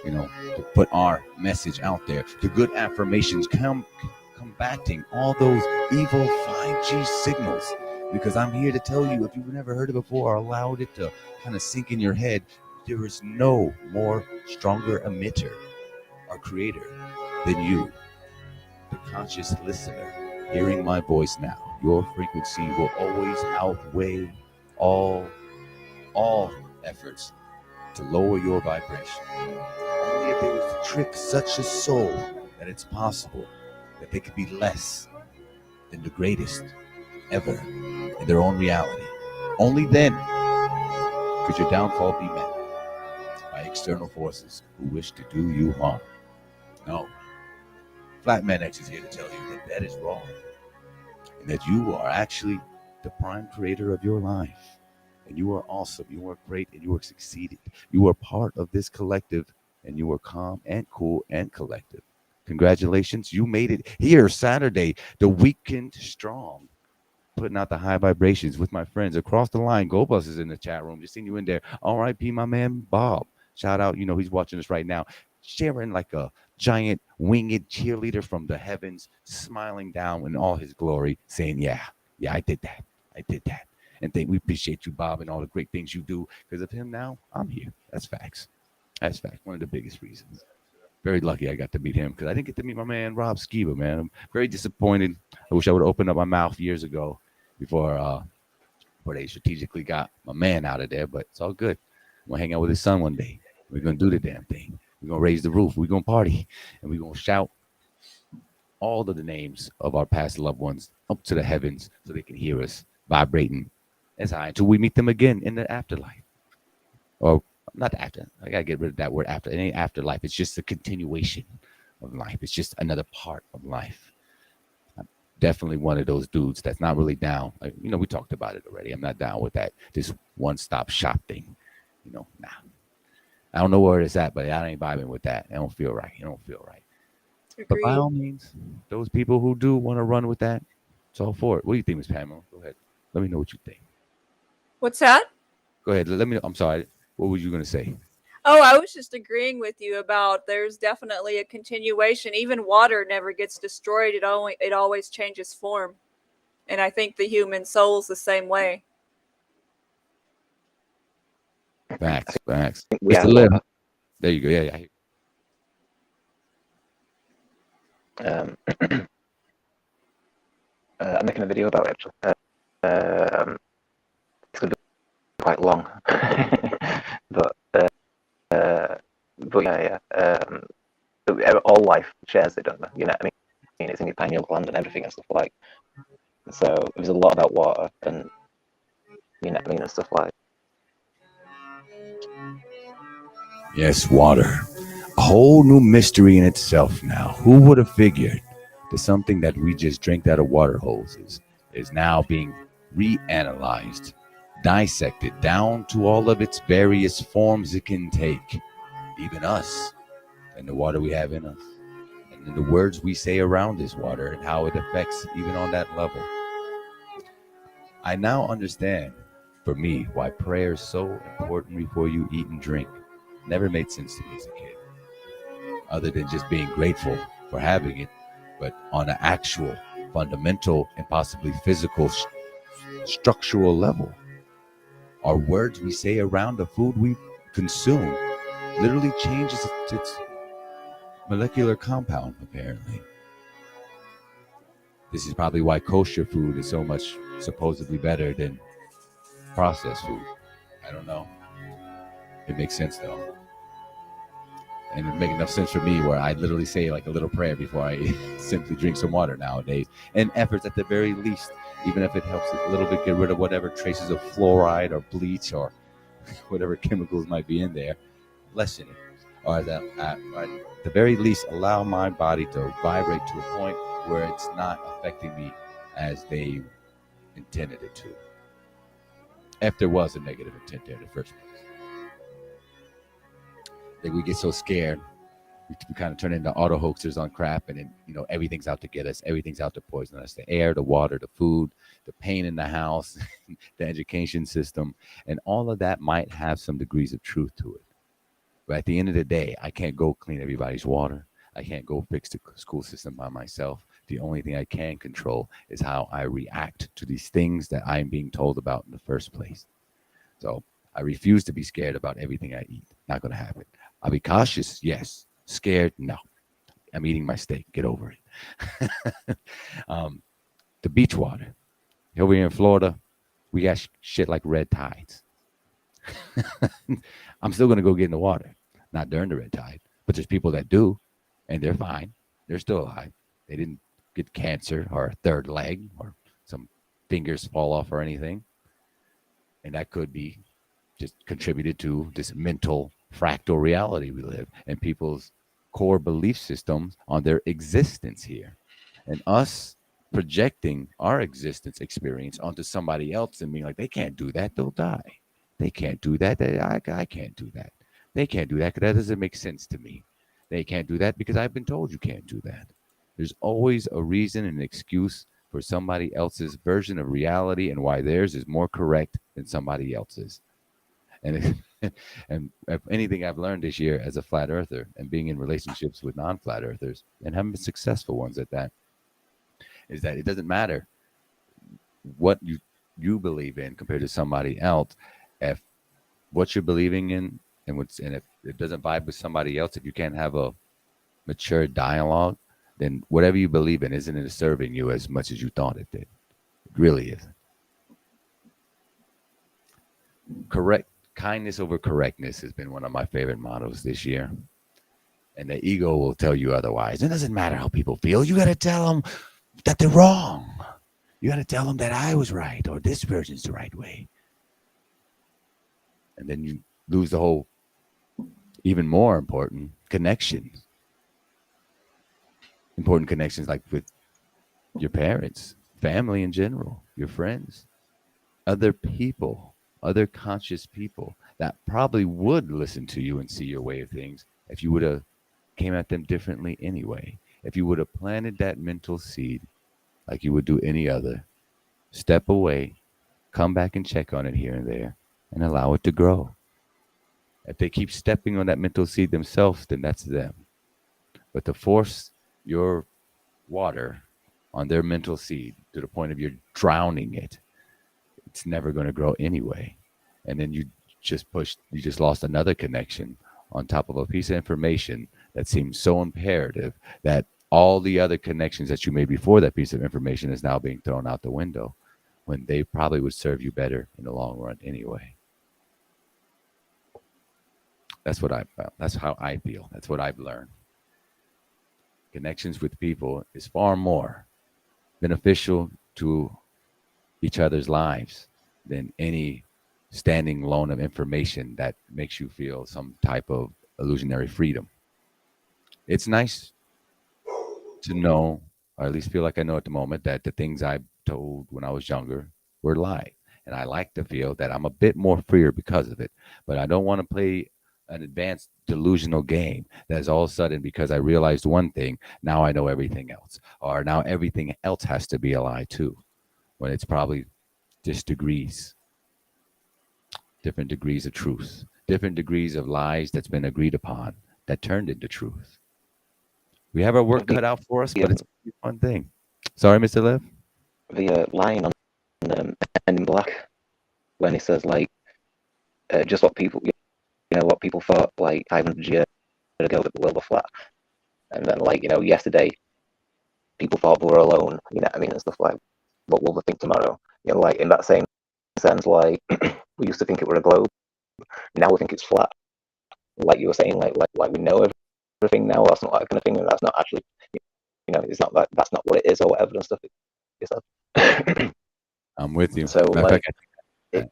Speaker 1: to put our message out there. The good affirmations combating all those evil 5G signals. Because I'm here to tell you, if you've never heard it before or allowed it to kind of sink in your head, there is no more stronger emitter or creator than you, the conscious listener, hearing my voice now. Your frequency will always outweigh all all efforts to lower your vibration. Only if they was to trick such a soul that it's possible that they could be less than the greatest ever in their own reality. Only then could your downfall be met by external forces who wish to do you harm. No. Flatman X is here to tell you that that is wrong and that you are actually the prime creator of your life. And you are awesome. You are great and you are succeeded. You are part of this collective and you are calm and cool and collective. Congratulations. You made it here Saturday, the weekend strong. Putting out the high vibrations with my friends across the line. Go Bus is in the chat room. Just seen you in there. R.I.P. my man Bob. Shout out. He's watching us right now. Sharing like a giant winged cheerleader from the heavens, smiling down in all his glory, saying, yeah, I did that. I did that. And we appreciate you, Bob, and all the great things you do. Because of him now, I'm here. That's facts. That's facts. One of the biggest reasons. Very lucky I got to meet him because I didn't get to meet my man Rob Skiba, man. I'm very disappointed. I wish I would have opened up my mouth years ago before they strategically got my man out of there, but it's all good. I'm gonna hang out with his son one day. We're gonna do the damn thing. We're gonna raise the roof. We're gonna party, and we're gonna shout all of the names of our past loved ones up to the heavens so they can hear us vibrating as high until we meet them again in the afterlife. Or not the after. I gotta get rid of that word after. It ain't afterlife. It's just a continuation of life. It's just another part of life. Definitely one of those dudes that's not really down. We talked about it already. I'm not down with that. This one-stop shop thing. Nah. I don't know where it's at, but I ain't vibing with that. I don't feel right. It don't feel right. But by
Speaker 3: Agreed.
Speaker 1: all means, those people who do want to run with that, it's all for it. What do you think, Miss Pamela? Go ahead. Let me know what you think.
Speaker 3: What's that?
Speaker 1: Go ahead. Let me know. I'm sorry. What were you going to say?
Speaker 3: Oh, I was just agreeing with you about there's definitely a continuation. Even water never gets destroyed. It always changes form. And I think the human soul's the same way.
Speaker 1: Facts.
Speaker 4: We
Speaker 1: Mr.
Speaker 4: have
Speaker 1: Lim. There you go. Yeah.
Speaker 4: I'm making a video about it actually. It's going to be quite long, but yeah. All life shares it, don't they? You know what I mean? It's in your pineal gland and everything and stuff like. So there's a lot about water and you know what I mean and stuff like.
Speaker 1: Yes, water. A whole new mystery in itself now. Who would have figured that something that we just drank out of water hoses is now being reanalyzed, dissected down to all of its various forms it can take, even us and the water we have in us, and the words we say around this water and how it affects even on that level. I now understand, for me, why prayer is so important before you eat and drink. Never made sense to me as a kid, other than just being grateful for having it, but on an actual, fundamental, and possibly physical, structural level. Our words we say around the food we consume literally changes its molecular compound, apparently. This is probably why kosher food is so much supposedly better than processed food. I don't know. It makes sense though. And it makes enough sense for me where I literally say like a little prayer before I simply drink some water nowadays. And efforts at the very least, even if it helps a little bit get rid of whatever traces of fluoride or bleach or whatever chemicals might be in there, lessen it. Or at the very least, allow my body to vibrate to a point where it's not affecting me as they intended it to. If there was a negative intent there in the first place. I think we get so scared, we kind of turn into auto hoaxers on crap, and then everything's out to get us, everything's out to poison us. The air, the water, the food, the pain in the house, the education system, and all of that might have some degrees of truth to it. But at the end of the day, I can't go clean everybody's water. I can't go fix the school system by myself. The only thing I can control is how I react to these things that I'm being told about in the first place. So I refuse to be scared about everything I eat. Not going to happen. I'll be cautious, yes. Scared, no. I'm eating my steak. Get over it. The beach water. Over here in Florida, we got shit like red tides. I'm still gonna go get in the water, not during the red tide, but there's people that do, and they're fine. They're still alive. They didn't get cancer or a third leg or some fingers fall off or anything, and that could be just contributed to this mental fractal reality we live and people's core belief systems on their existence here, and us projecting our existence experience onto somebody else and being like, they can't do that, they'll die. They can't do that. I can't do that. They can't do that because that doesn't make sense to me. They can't do that because I've been told you can't do that. There's always a reason and an excuse for somebody else's version of reality and why theirs is more correct than somebody else's. And and if anything I've learned this year as a flat earther and being in relationships with non-flat earthers and having successful ones at that is that it doesn't matter what you believe in compared to somebody else. If what you're believing in and if it doesn't vibe with somebody else, if you can't have a mature dialogue, then whatever you believe in isn't serving you as much as you thought it did. It really isn't. Correct kindness over correctness has been one of my favorite mottos this year. And the ego will tell you otherwise. It doesn't matter how people feel. You got to tell them that they're wrong. You got to tell them that I was right or this version's the right way. And then you lose the whole, even more important, connections. Important connections like with your parents, family in general, your friends, other people, other conscious people that probably would listen to you and see your way of things if you would have came at them differently anyway. If you would have planted that mental seed like you would do any other, step away, come back and check on it here and there, and allow it to grow. If they keep stepping on that mental seed themselves, then that's them. But to force your water on their mental seed to the point of you're drowning it, it's never going to grow anyway. And then you just lost another connection on top of a piece of information that seems so imperative that all the other connections that you made before that piece of information is now being thrown out the window when they probably would serve you better in the long run anyway. That's what I found. That's how I feel. That's what I've learned. Connections with people is far more beneficial to each other's lives than any standing alone of information that makes you feel some type of illusionary freedom. It's nice to know, or at least feel like I know at the moment, that the things I told when I was younger were lies. And I like to feel that I'm a bit more freer because of it. But I don't want to play an advanced delusional game that is all of a sudden because I realized one thing, now I know everything else. Or now everything else has to be a lie too. When it's probably just degrees, different degrees of truth, different degrees of lies that's been agreed upon that turned into truth. We have our work cut out for us, but it's a fun thing. Sorry, Mr. Lev.
Speaker 4: The line on Men in Black when he says like just what people what people thought like 500 years ago that the world was flat, and then like yesterday people thought we were alone, what I mean, and stuff like what will they think tomorrow, like in that same sense, like we used to think it were a globe, now we think it's flat, like you were saying, like we know everything now. That's not that kind of thing, and that's not actually, it's not that's not what it is or whatever and stuff. It's
Speaker 1: I'm with you.
Speaker 4: so
Speaker 1: Matter of
Speaker 4: like
Speaker 1: fact,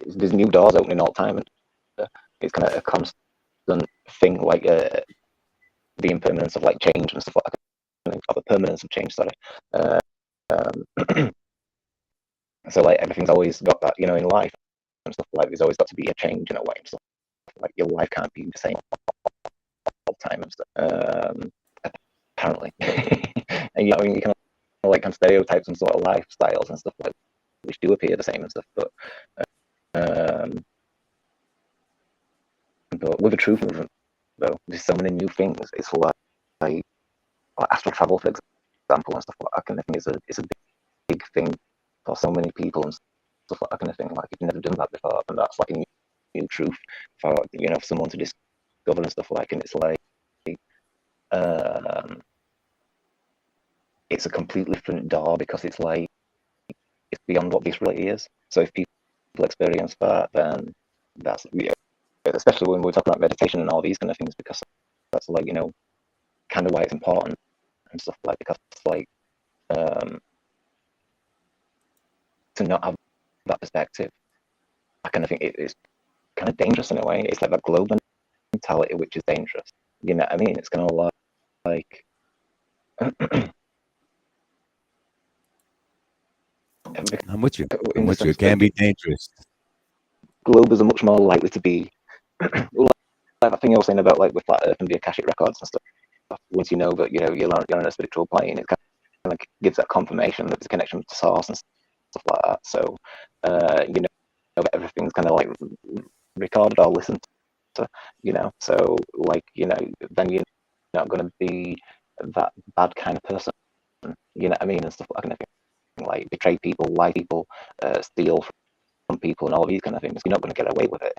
Speaker 4: there's new doors opening all the time, and it's kind of a constant thing, like the impermanence of like change and stuff like that, of the permanence of change. Sorry. So like everything's always got that, in life and stuff, like there's always got to be a change in a way and stuff. Like your life can't be the same all the time and stuff. Apparently, and you can like have stereotypes and sort of lifestyles and stuff like which do appear the same and stuff, um, but with the truth movement, though, there's so many new things. It's like astral travel, for example, and stuff like that kind of thing. Is a big thing for so many people and stuff like that kind of thing. Like you've never done that before, and that's like a new truth for someone to discover and stuff like. And it's like it's a completely different door because it's like beyond what this really is. So if people experience that, then that's, especially when we're talking about meditation and all these kind of things, because that's like, kind of why it's important and stuff, like, because like to not have that perspective, I kind of think it's kind of dangerous in a way. It's like that global mentality, which is dangerous. You know what I mean? It's kind of like
Speaker 1: I'm with you.
Speaker 4: in
Speaker 1: I'm
Speaker 4: the
Speaker 1: with you. It
Speaker 4: sense that
Speaker 1: can be dangerous.
Speaker 4: globers are much more likely to be like that thing I was saying about, like, with flat Earth and the Akashic records and stuff. Once you know that you're in a spiritual plane, it kind of gives that confirmation that there's a connection to source and stuff like that. So that everything's kind of like recorded or listened to, so like, then you're not going to be that bad kind of person, you know what I mean, and stuff like that, like betray people, lie people, steal from people, and all these kind of things. You're not going to get away with it,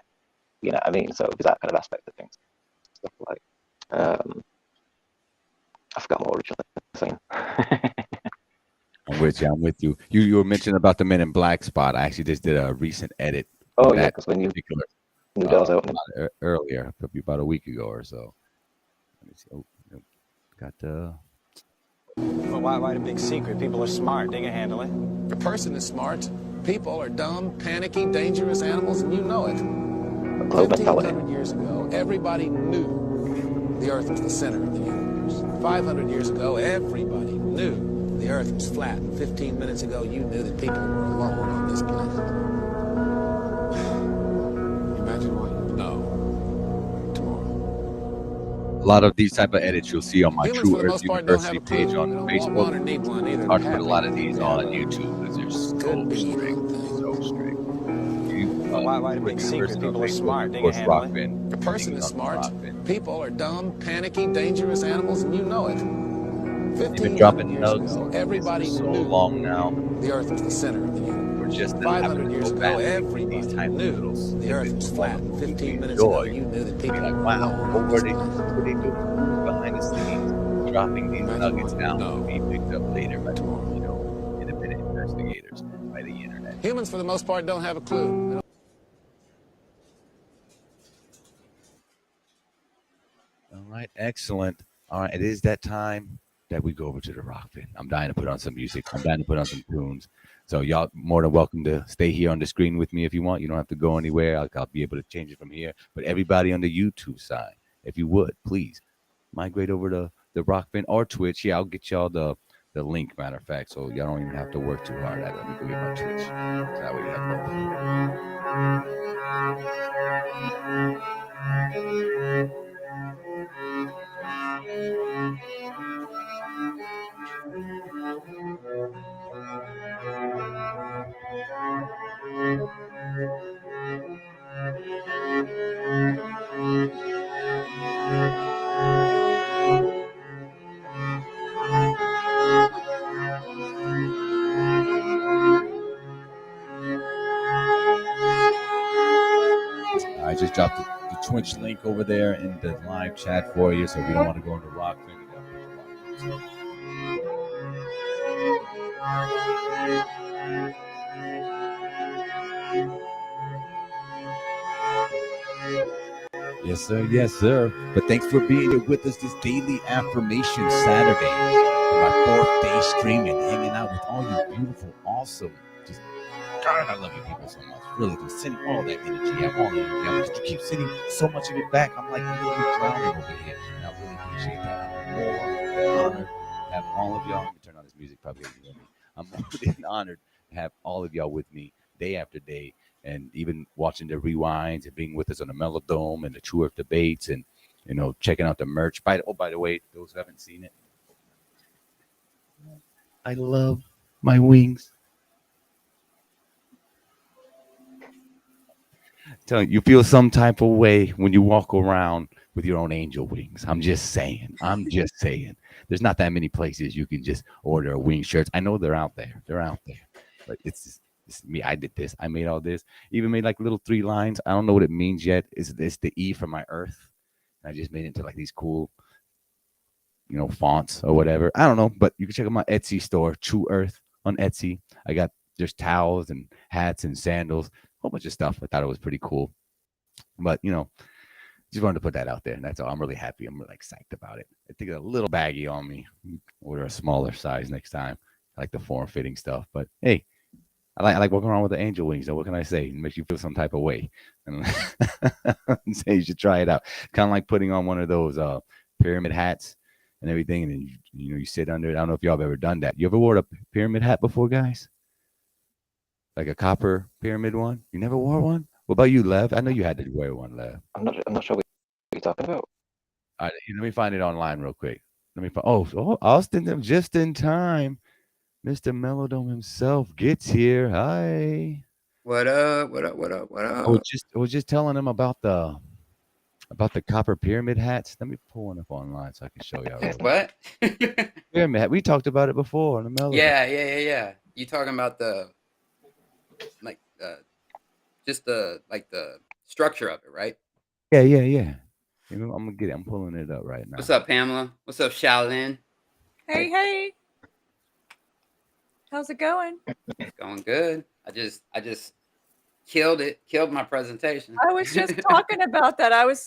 Speaker 4: you know what I mean. So there's that kind of aspect of things, stuff like I forgot what originally saying.
Speaker 1: I'm with you. I'm with you. You were mentioning about the Men in Black spot. I actually just did a recent edit.
Speaker 4: Oh
Speaker 1: of
Speaker 4: yeah,
Speaker 1: that
Speaker 4: because when you
Speaker 1: particular
Speaker 4: new doors opening.
Speaker 1: earlier, probably about a week ago or so. Let me see. Oh, got the.
Speaker 7: Well, why the big secret? People are smart. They can handle it.
Speaker 8: A person is smart. People are dumb, panicky, dangerous animals, and you know it.
Speaker 4: Globe mentality.
Speaker 8: 1,500 years ago, everybody knew the Earth was the center of the universe. 500 years ago, everybody knew the Earth was flat. And 15 minutes ago, you knew that people were alone on this planet. Imagine what? No. Tomorrow.
Speaker 1: A lot of these type of edits you'll see on my
Speaker 8: Humans,
Speaker 1: True
Speaker 8: for the
Speaker 1: Earth
Speaker 8: most part, don't have
Speaker 1: University
Speaker 8: a clue.
Speaker 1: page on
Speaker 8: They don't want
Speaker 1: Facebook.
Speaker 8: one or need one either.
Speaker 1: It's hard to
Speaker 8: They're
Speaker 1: put a lot of
Speaker 8: happy.
Speaker 1: these
Speaker 8: They
Speaker 1: on
Speaker 8: have a
Speaker 1: YouTube because they're so
Speaker 8: could be
Speaker 1: strict.
Speaker 8: anything.
Speaker 1: So strict.
Speaker 7: Why the big secret? People are smart. They can handle it.
Speaker 1: Rockfin.
Speaker 8: A person is smart. People are dumb, panicky, dangerous animals, and you know it.
Speaker 1: They've been
Speaker 8: 1,500
Speaker 1: dropping
Speaker 8: years
Speaker 1: nugs
Speaker 8: ago, everybody
Speaker 1: for so
Speaker 8: knew
Speaker 1: long now.
Speaker 8: the Earth was the center of the universe.
Speaker 1: We're just now
Speaker 8: 500
Speaker 1: having to
Speaker 8: years
Speaker 1: go
Speaker 8: ago,
Speaker 1: back and
Speaker 8: everybody
Speaker 1: these type of
Speaker 8: knew
Speaker 1: little
Speaker 8: the Earth
Speaker 1: snippets
Speaker 8: was
Speaker 1: of
Speaker 8: flat.
Speaker 1: all the
Speaker 8: 15
Speaker 1: movies
Speaker 8: minutes ago,
Speaker 1: enjoy.
Speaker 8: you knew that
Speaker 1: Be
Speaker 8: people
Speaker 1: like,
Speaker 8: were
Speaker 1: wow,
Speaker 8: alone
Speaker 1: what
Speaker 8: on
Speaker 1: were
Speaker 8: this
Speaker 1: they?
Speaker 8: planet.
Speaker 1: What were they doing? Who's behind the scenes, dropping these
Speaker 8: Imagine
Speaker 1: nuggets
Speaker 8: what?
Speaker 1: down
Speaker 8: No.
Speaker 1: to be picked up later by independent investigators by the internet.
Speaker 8: Humans, for the most part, don't have a clue.
Speaker 1: All right, excellent. All right, it is that time that we go over to the rock pit. I'm dying to put on some music. I'm dying to put on some tunes. So y'all more than welcome to stay here on the screen with me if you want. You don't have to go anywhere. I'll be able to change it from here. But everybody on the YouTube side, if you would, please migrate over to the rock pit or Twitch. Yeah, I'll get y'all the link, matter of fact. So y'all don't even have to work too hard at it. Let me go get my Twitch. So that way you have both. I just dropped the Twitch link over there in the live chat for you. So if you don't want to go into Rockfin, you gotta put the Rockfin. Yes, sir. Yes, sir. But thanks for being here with us this daily affirmation Saturday. My 4th day streaming, hanging out with all you beautiful, awesome, just God, I love you people so much. Really, just sending all that energy out, all the energy out. But you keep sending so much of it back. I'm like literally drowning over here. And I really appreciate that. I'm more than honored to have all of y'all. Let me turn on this music, probably doesn't hear me. I'm more than honored to have all of y'all with me day after day, and even watching the rewinds and being with us on the Melodome and the True Earth debates, and checking out the merch. By the way, those who haven't seen it, I love my wings. Telling you feel some type of way when you walk around with your own angel wings. I'm just saying. I'm just saying. There's not that many places you can just order a wing shirts. I know they're out there. They're out there. But it's me. I did this. I made all this. Even made like little 3 lines. I don't know what it means yet. It's the E for my earth. I just made it into like these cool, fonts or whatever. I don't know. But you can check out my Etsy store, True Earth on Etsy. I got there's towels and hats and sandals, a whole bunch of stuff. I thought it was pretty cool. But just wanted to put that out there, and that's all. I'm really happy. I'm really psyched about it. I think it's a little baggy on me. Order a smaller size next time. I like the form-fitting stuff, but hey, I like walking around with the angel wings. So what can I say? It makes you feel some type of way. And say you should try it out. Kind of like putting on one of those pyramid hats and everything, and then you sit under it. I don't know if y'all have ever done that. You ever wore a pyramid hat before, guys? Like a copper pyramid one? You never wore one? What about you, Lev? I know you had to wear one, Lev.
Speaker 4: I'm not sure what you're talking about.
Speaker 1: All right, let me find it online real quick. Let me find. Oh, Austin, just in time. Mr. Melodome himself gets here. Hi.
Speaker 9: What up? What up? What up? What
Speaker 1: I
Speaker 9: up?
Speaker 1: was just telling him about the copper pyramid hats. Let me pull one up online so I can show y'all. real quick.
Speaker 9: What?
Speaker 1: Pyramid hat. We talked about it before on the Melodome.
Speaker 9: Yeah. You talking about the just the structure of it, right?
Speaker 1: Yeah. I'm gonna get it. I'm pulling it up right now.
Speaker 9: What's up, Pamela? What's up, Shaolin?
Speaker 3: Hey. How's it going?
Speaker 9: It's going good. I just killed my presentation.
Speaker 3: I was just talking about that. I was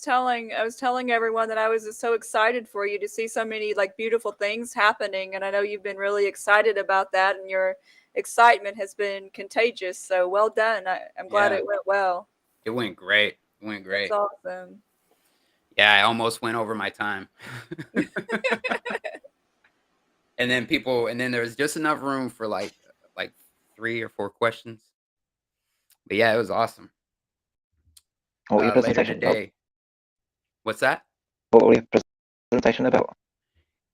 Speaker 3: telling everyone that I was just so excited for you to see so many beautiful things happening, and I know you've been really excited about that, and your excitement has been contagious. So well done. I'm glad it went well.
Speaker 9: It went great.
Speaker 3: That's awesome.
Speaker 9: Yeah, I almost went over my time. And then there was just enough room for like 3 or 4 questions. But yeah, it was awesome.
Speaker 4: What were your
Speaker 9: Later
Speaker 4: presentation about?
Speaker 9: today. What's that?
Speaker 4: What were your presentation about?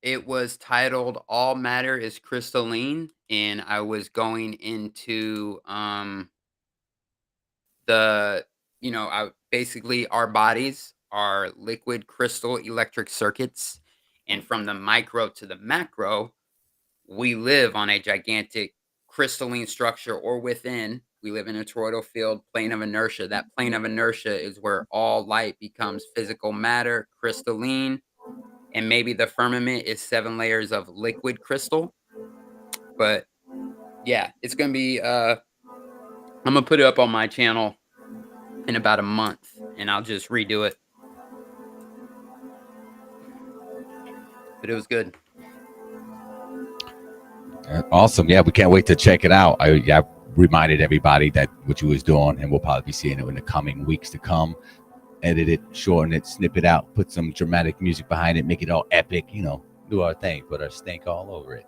Speaker 9: It was titled "All Matter is Crystalline," and I was going into basically our bodies are liquid crystal electric circuits, and from the micro to the macro, we live on a gigantic crystalline structure, or within. We live in a toroidal field, plane of inertia. That plane of inertia is where all light becomes physical matter, crystalline, and maybe the firmament is 7 layers of liquid crystal. But yeah, it's gonna be. I'm gonna put it up on my channel in about a month, and I'll just redo it. But it was good.
Speaker 1: Awesome. Yeah, we can't wait to check it out. I reminded everybody that what you was doing, and we'll probably be seeing it in the coming weeks to come. Edit it, shorten it, snip it out, put some dramatic music behind it, make it all epic, do our thing, put our stink all over it.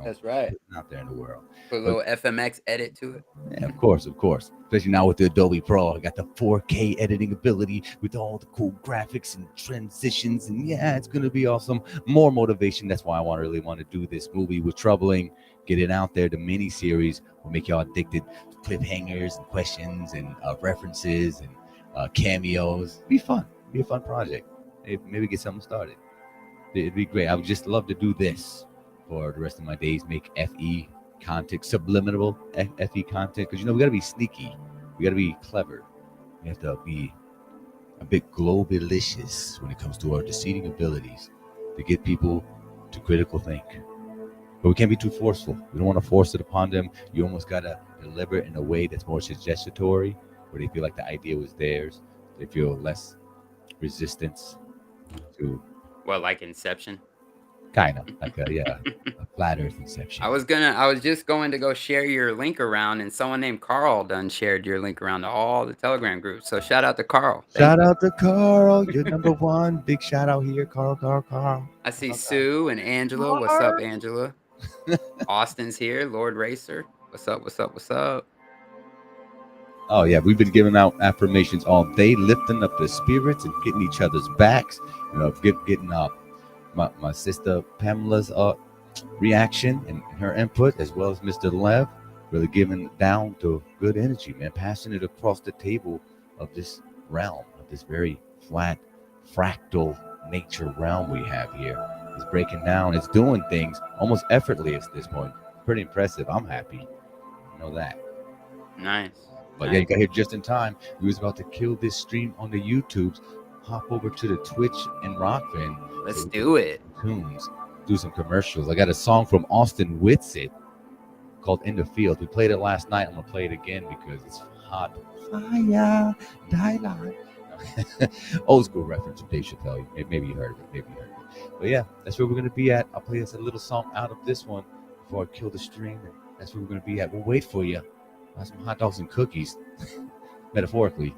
Speaker 9: That's right.
Speaker 1: Out there in the world.
Speaker 9: Put a little FMX edit to it.
Speaker 1: Yeah, of course. Especially now with the Adobe Pro, I got the 4K editing ability with all the cool graphics and transitions, and yeah, it's gonna be awesome. More motivation. That's why I really want to do this movie with Troubling, get it out there. The mini series will make y'all addicted to cliffhangers and questions and references and cameos. Be fun. Be a fun project. Maybe get something started. It'd be great. I would just love to do this for the rest of my days. Make FE content, subliminal FE content, because we got to be sneaky, we got to be clever, we have to be a bit globalicious when it comes to our deceiving abilities to get people to critical think. But we can't be too forceful. We don't want to force it upon them. You almost got to deliver it in a way that's more suggestiatory, where they feel like the idea was theirs. They feel less resistance to,
Speaker 9: well, like Inception.
Speaker 1: Kind of like a flat earth Inception.
Speaker 9: I was just going to go share your link around, and someone named Carl done shared your link around to all the Telegram groups. So shout out to Carl.
Speaker 1: Shout out to Carl. You're number one. Big shout out here, Carl.
Speaker 9: I see Sue and Angela. What's up, Angela? Austin's here. Lord Racer. What's up?
Speaker 1: Oh yeah, we've been giving out affirmations all day, lifting up the spirits and getting each other's backs. Getting up. My sister Pamela's reaction and her input, as well as Mr. Lev, really giving down to good energy, man, passing it across the table of this realm, of this very flat, fractal nature realm we have here. It's breaking down, it's doing things almost effortlessly at this point. Pretty impressive. I'm happy. You know that.
Speaker 9: Nice.
Speaker 1: But yeah, you got here just in time. We was about to kill this stream on the YouTubes. Hop over to the Twitch and Rockfin.
Speaker 9: Let's do it.
Speaker 1: Tunes, do some commercials. I got a song from Austin Whitsitt called In the Field. We played it last night. I'm gonna play it again because it's hot. Fire, die line. Old school reference from Dave Chappelle. Maybe you heard of it. Maybe you heard of it. But yeah, that's where we're gonna be at. I'll play us a little song out of this one before I kill the stream. And that's where we're gonna be at. We'll wait for you. Buy some hot dogs and cookies, metaphorically.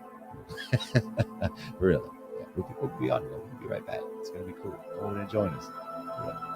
Speaker 1: Really. Yeah, we'll be on here. We'll be right back. It's gonna be cool. Come on and join us. Yeah.